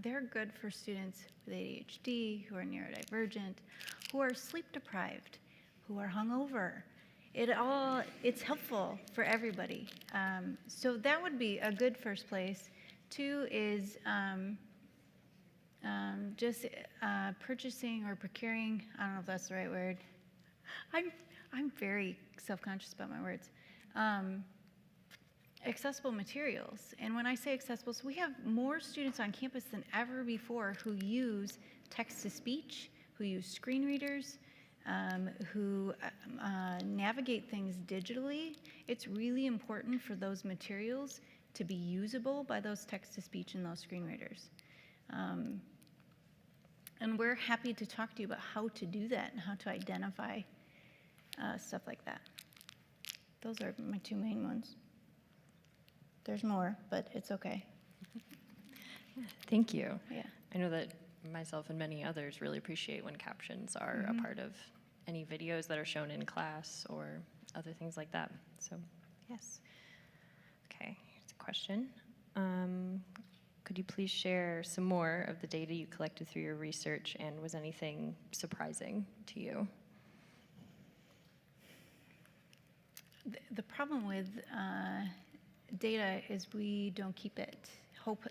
they're good for students with ADHD, who are neurodivergent, who are sleep deprived, who are hungover. It's helpful for everybody. So that would be a good first place. 2 is just purchasing or procuring, I don't know if that's the right word. I'm very self-conscious about my words. Accessible materials. And when I say accessible, so we have more students on campus than ever before who use text-to-speech, who use screen readers, who navigate things digitally. It's really important for those materials to be usable by those text-to-speech and those screen readers. And we're happy to talk to you about how to do that and how to identify stuff like that. Those are my 2 main ones. There's more, but it's okay. Thank you. Yeah. I know that myself and many others really appreciate when captions are a part of any videos that are shown in class or other things like that. So, yes. Okay, here's a question. Could you please share some more of the data you collected through your research, and was anything surprising to you? The problem with data is we don't keep it. Hope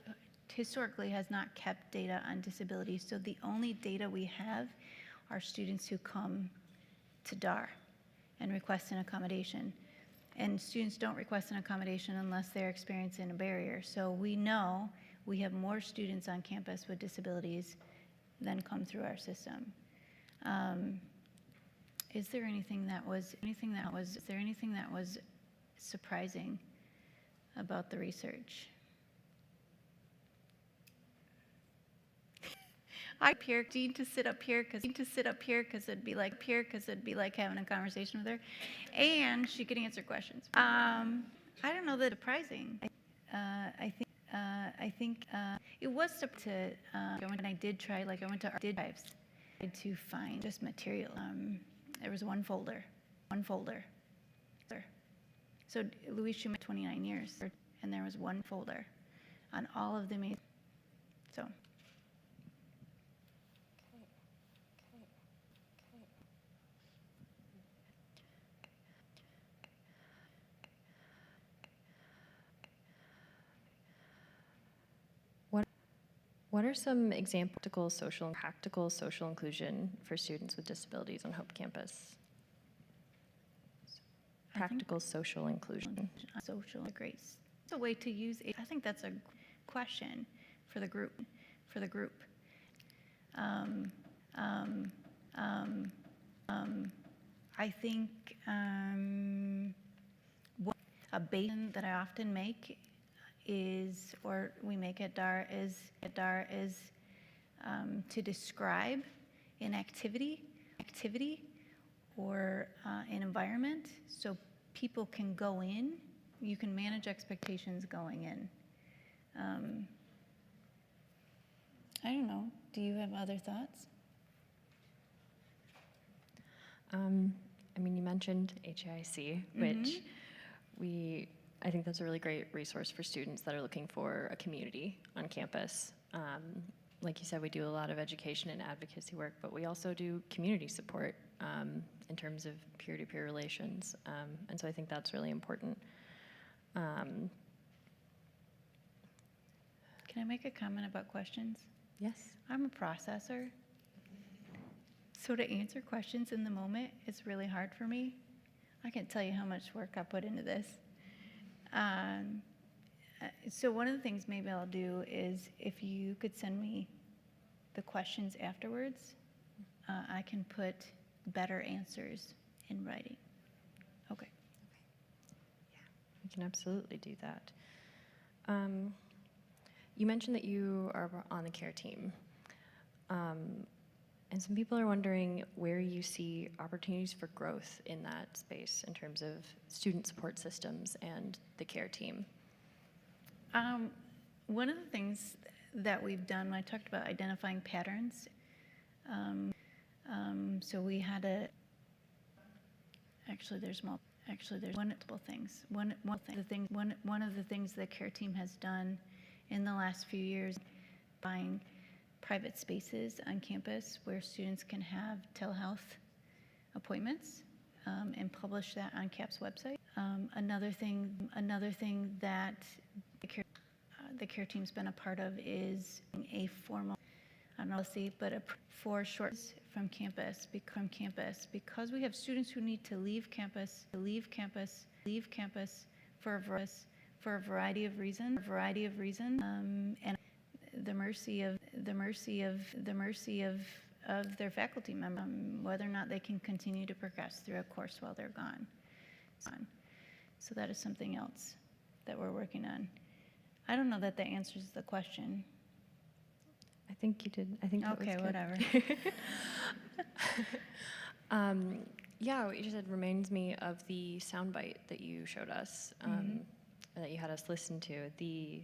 historically has not kept data on disabilities, so the only data we have are students who come to DAR and request an accommodation. And students don't request an accommodation unless they're experiencing a barrier. So we know we have more students on campus with disabilities than come through our system. Is there anything that was surprising about the research? I need to sit up here because it'd be like having a conversation with her, and she could answer questions. I don't know that surprising. I think it was to when I did try, like I went to archives to find just material. There was one folder. So Louise Schumann, 29 years, and there was one folder on all of the amazing. So. What are some example of practical social inclusion for students with disabilities on Hope Campus? Practical social inclusion. Social grace. It's a way to use it. I think that's a question for the group. I think a basin that I often make is, or we make at DAR is to describe an activity or an environment, so people can go in. You can manage expectations going in. I don't know. Do you have other thoughts? I mean, you mentioned HAIC, which I think that's a really great resource for students that are looking for a community on campus. Like you said, we do a lot of education and advocacy work, but we also do community support in terms of peer-to-peer relations. And so I think that's really important. Can I make a comment about questions? Yes. I'm a processor. So to answer questions in the moment, it's really hard for me. I can't tell you how much work I put into this. So one of the things maybe I'll do is if you could send me the questions afterwards, I can put better answers in writing. Okay. Yeah, we can absolutely do that. You mentioned that you are on the care team. And some people are wondering where you see opportunities for growth in that space in terms of student support systems and the care team. One of the things that we've done, when I talked about identifying patterns, so we had there's multiple things. One of the things the care team has done in the last few years, buying private spaces on campus where students can have telehealth appointments and publish that on CAP's website. Another thing that the care team's been a part of is a formal, I don't know, but for short from campus, because we have students who need to leave campus for a variety of reasons, and the mercy of their faculty member, whether or not they can continue to progress through a course while they're gone. So that is something else that we're working on. I don't know that that answers the question. I think you did. I think that was okay, good. whatever. Yeah, what you said reminds me of the soundbite that you showed us, that you had us listen to. The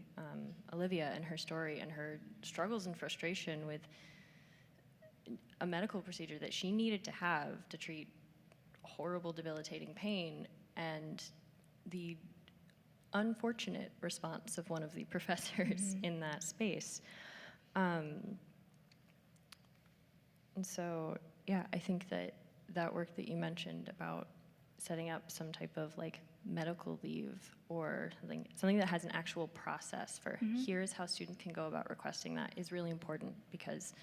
Olivia and her story and her struggles and frustration with a medical procedure that she needed to have to treat horrible, debilitating pain, and the unfortunate response of one of the professors in that space. And so, yeah, I think that work that you mentioned about setting up some type of like medical leave or something that has an actual process for here's how students can go about requesting that is really important, because,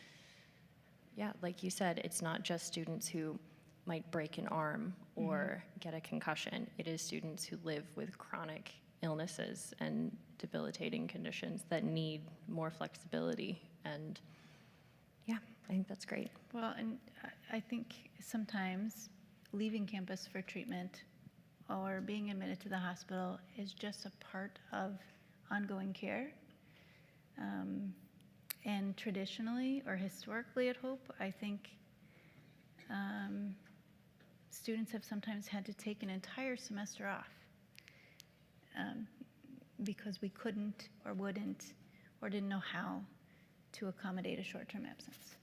yeah, like you said, it's not just students who might break an arm or get a concussion. It is students who live with chronic illnesses and debilitating conditions that need more flexibility. And yeah, I think that's great. Well, and I think sometimes leaving campus for treatment or being admitted to the hospital is just a part of ongoing care. And traditionally or historically at Hope, I think students have sometimes had to take an entire semester off because we couldn't or wouldn't or didn't know how to accommodate a short-term absence.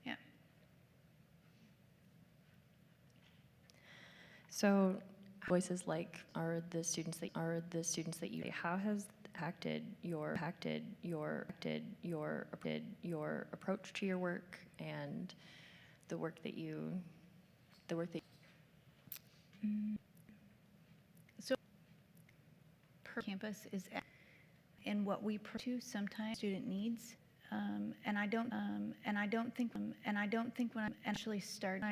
Yeah. So voices like are the students that you, how has your approach to your work and the work that So per campus is and what we to sometimes student needs, and I don't think when I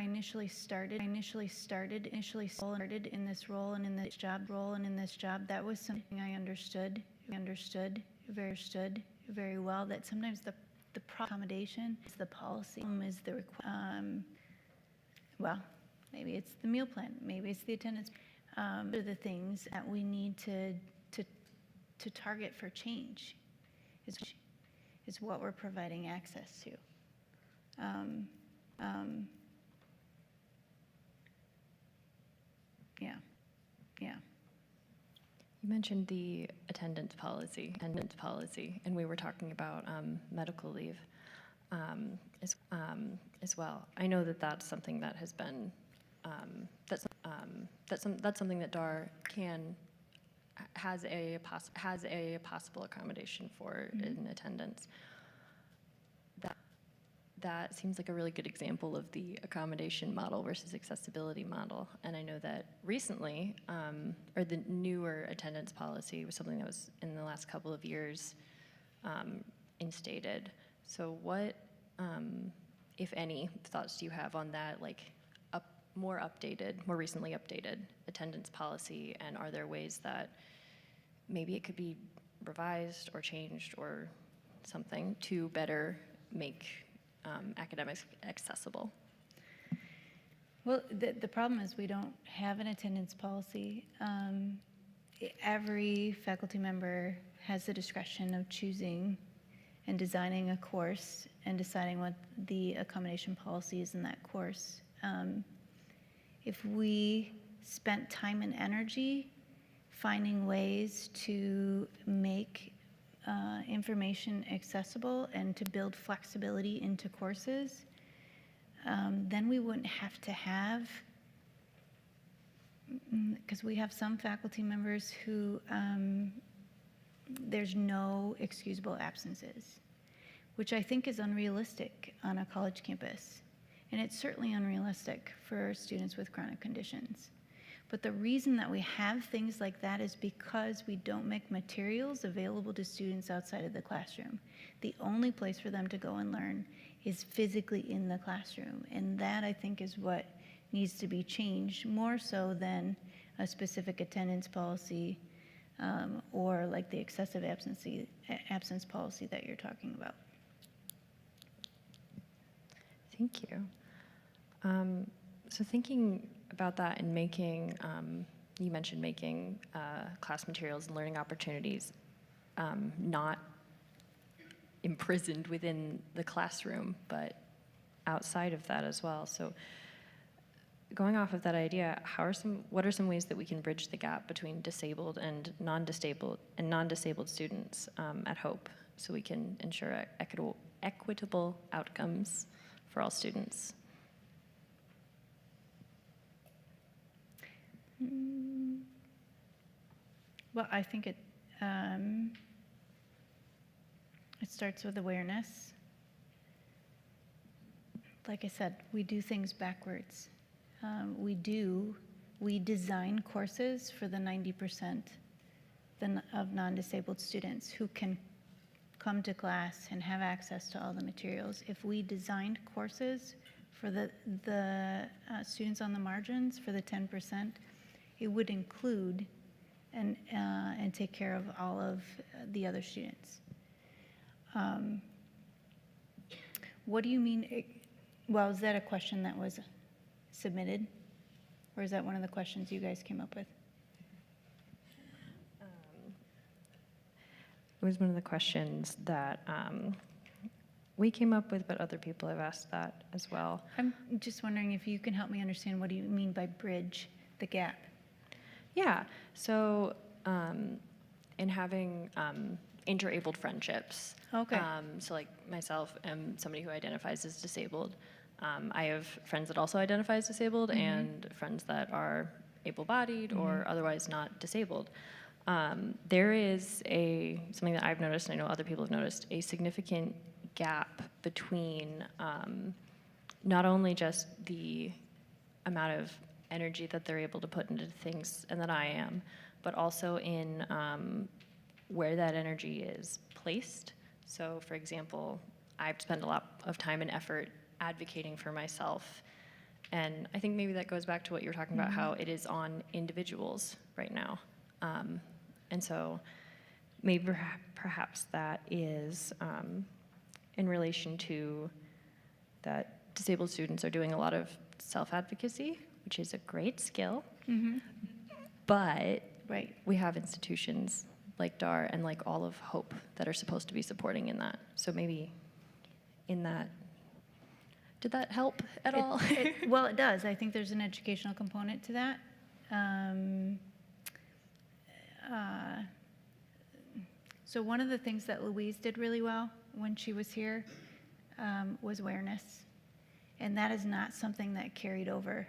initially started in this role and in this job that was something I understood very well, that sometimes the accommodation is the policy, is the well, maybe it's the meal plan, maybe it's the attendance. Are the things that we need to target for change is what we're providing access to. Yeah. You mentioned the attendance policy, and we were talking about medical leave as well. I know that that's something that has been that's something that DAR has a possible accommodation for in attendance. That seems like a really good example of the accommodation model versus accessibility model. And I know that recently, or the newer attendance policy was something that was in the last couple of years instated. So what, if any, thoughts do you have on that, like more recently updated attendance policy? And are there ways that maybe it could be revised or changed or something to better make academics accessible? Well, the problem is we don't have an attendance policy. every faculty member has the discretion of choosing and designing a course and deciding what the accommodation policy is in that course. If we spent time and energy finding ways to make information accessible and to build flexibility into courses, then we wouldn't have to have, because we have some faculty members who there's no excusable absences, which I think is unrealistic on a college campus. And it's certainly unrealistic for students with chronic conditions. But the reason that we have things like that is because we don't make materials available to students outside of the classroom. The only place for them to go and learn is physically in the classroom. And that, I think, is what needs to be changed, more so than a specific attendance policy or like the excessive absence policy that you're talking about. Thank you. So thinking about that and making, you mentioned making class materials and learning opportunities not imprisoned within the classroom, but outside of that as well. So going off of that idea, what are some ways that we can bridge the gap between disabled and non-disabled students at Hope, so we can ensure equitable outcomes for all students? Well, I think it starts with awareness. Like I said, we do things backwards. We design courses for the 90% of non-disabled students who can come to class and have access to all the materials. If we designed courses for the students on the margins, for the 10%, it would include and take care of all of the other students. What do you mean? Well, is that a question that was submitted? Or is that one of the questions you guys came up with? It was one of the questions that we came up with, but other people have asked that as well. I'm just wondering if you can help me understand, what do you mean by bridge the gap? Yeah, so in having interabled friendships. Okay. So like myself, am somebody who identifies as disabled. I have friends that also identify as disabled and friends that are able-bodied or otherwise not disabled. There is something that I've noticed, and I know other people have noticed, a significant gap between not only just the amount of energy that they're able to put into things and that I am, but also in where that energy is placed. So for example, I've spent a lot of time and effort advocating for myself. And I think maybe that goes back to what you were talking about, how it is on individuals right now. And so maybe perhaps that is in relation to that disabled students are doing a lot of self-advocacy, which is a great skill. But we have institutions like DAR and like all of Hope that are supposed to be supporting in that. So maybe in that, did that help at all? Well, it does. I think there's an educational component to that. So one of the things that Louise did really well when she was here was awareness. And that is not something that carried over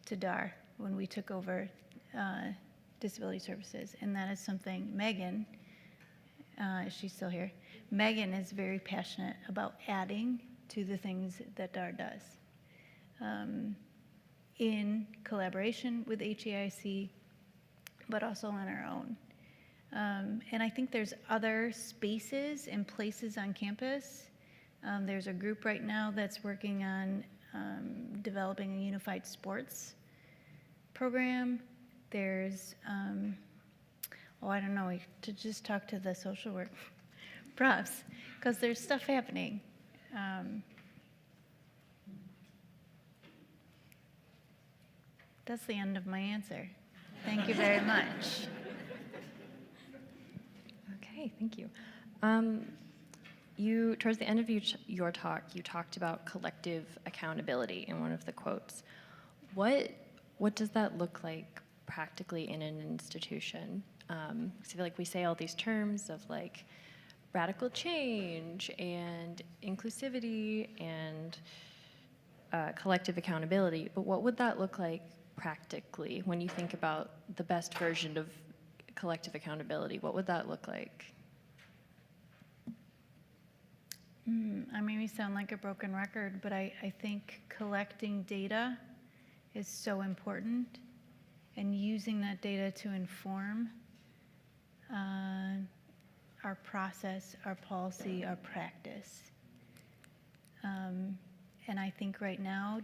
to DAR when we took over disability services. And that is something Megan, is she still here? Megan is very passionate about adding to the things that DAR does in collaboration with HAIC, but also on our own. And I think there's other spaces and places on campus. There's a group right now that's working on developing a unified sports program. There's, I don't know, to just talk to the social work profs, because there's stuff happening. That's the end of my answer. Thank you very much. Okay, thank you. Towards the end of your talk, you talked about collective accountability in one of the quotes. What does that look like practically in an institution? 'Cause I feel like we say all these terms of like radical change and inclusivity and collective accountability, but what would that look like practically when you think about the best version of collective accountability? What would that look like? I maybe sound like a broken record, but I think collecting data is so important, and using that data to inform our process, our policy, our practice. And I think right now,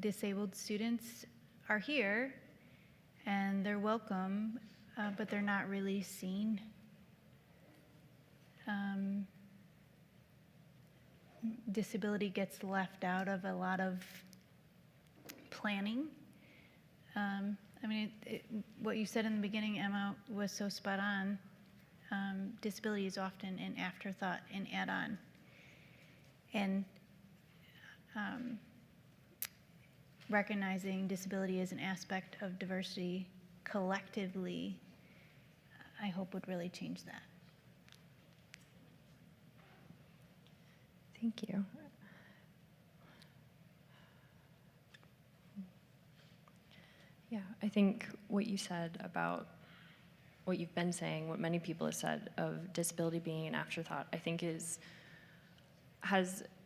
disabled students are here and they're welcome, but they're not really seen. Disability gets left out of a lot of planning. I mean, what you said in the beginning, Emma, was so spot on. Disability is often an afterthought, an add-on. And recognizing disability as an aspect of diversity collectively, I hope would really change that. Thank you. Yeah, I think what you said about what you've been saying, what many people have said of disability being an afterthought, I think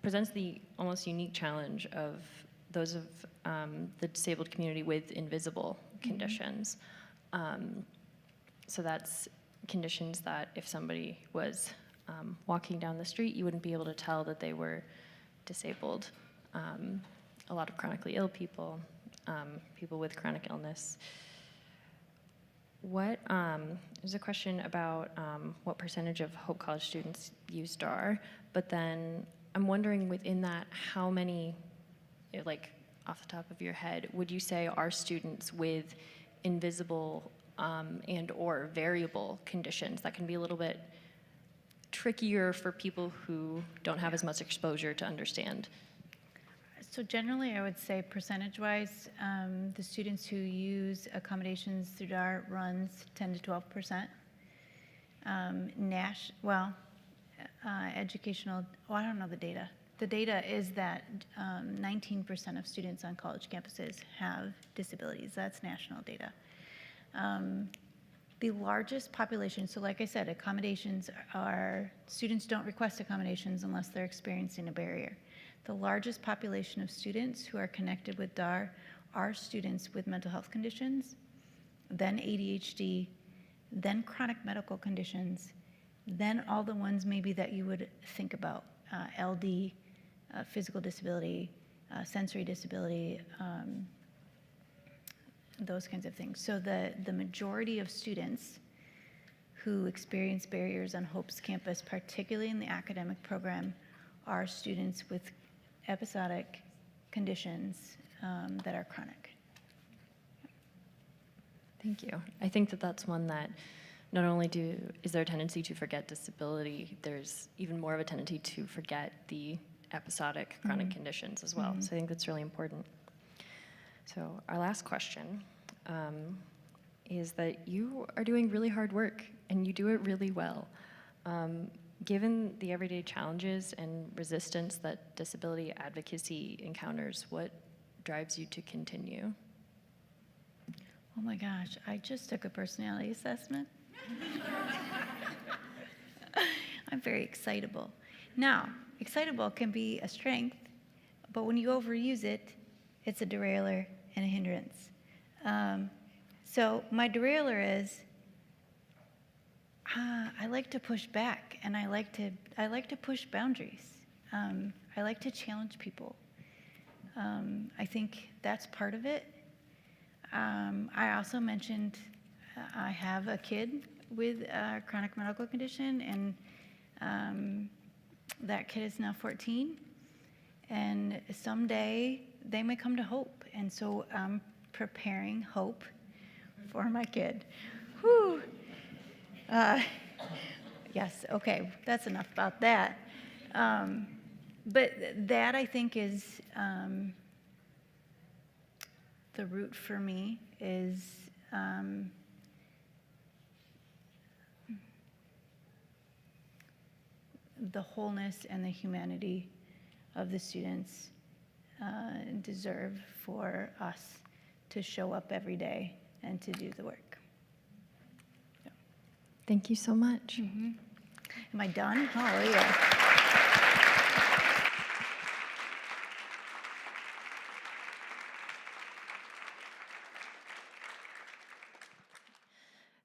presents the almost unique challenge of those of the disabled community with invisible conditions. So that's conditions that if somebody was walking down the street, you wouldn't be able to tell that they were disabled. A lot of chronically ill people, people with chronic illness. There's a question about what percentage of Hope College students use DAR, but then I'm wondering within that, how many, like off the top of your head, would you say are students with invisible and or variable conditions that can be a little bit trickier for people who don't have as much exposure to understand? So generally, I would say percentage-wise, the students who use accommodations through DAR runs 10 to 12%. Educational, I don't know the data. The data is that 19% of students on college campuses have disabilities. That's national data. The largest population, so like I said, accommodations students don't request accommodations unless they're experiencing a barrier. The largest population of students who are connected with DAR are students with mental health conditions, then ADHD, then chronic medical conditions, then all the ones maybe that you would think about, LD, physical disability, sensory disability, those kinds of things. So the majority of students who experience barriers on Hope's campus, particularly in the academic program, are students with episodic conditions that are chronic. Thank you. I think that that's one that not only is there a tendency to forget disability, there's even more of a tendency to forget the episodic chronic conditions as well. So I think that's really important. So our last question is that you are doing really hard work and you do it really well. Given the everyday challenges and resistance that disability advocacy encounters, what drives you to continue? Oh my gosh, I just took a personality assessment. I'm very excitable. Now, excitable can be a strength, but when you overuse it, it's a derailer and a hindrance. So my derailer is, I like to push back, and I like to push boundaries. I like to challenge people. I think that's part of it. I also mentioned I have a kid with a chronic medical condition, and that kid is now 14. And someday they may come to Hope, and so I'm preparing Hope for my kid. Whew. Yes, okay, that's enough about that. But that, I think, is the root for me is the wholeness and the humanity of the students deserve for us to show up every day and to do the work. Thank you so much. Am I done? Oh, yeah.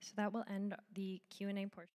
So that will end the Q&A portion.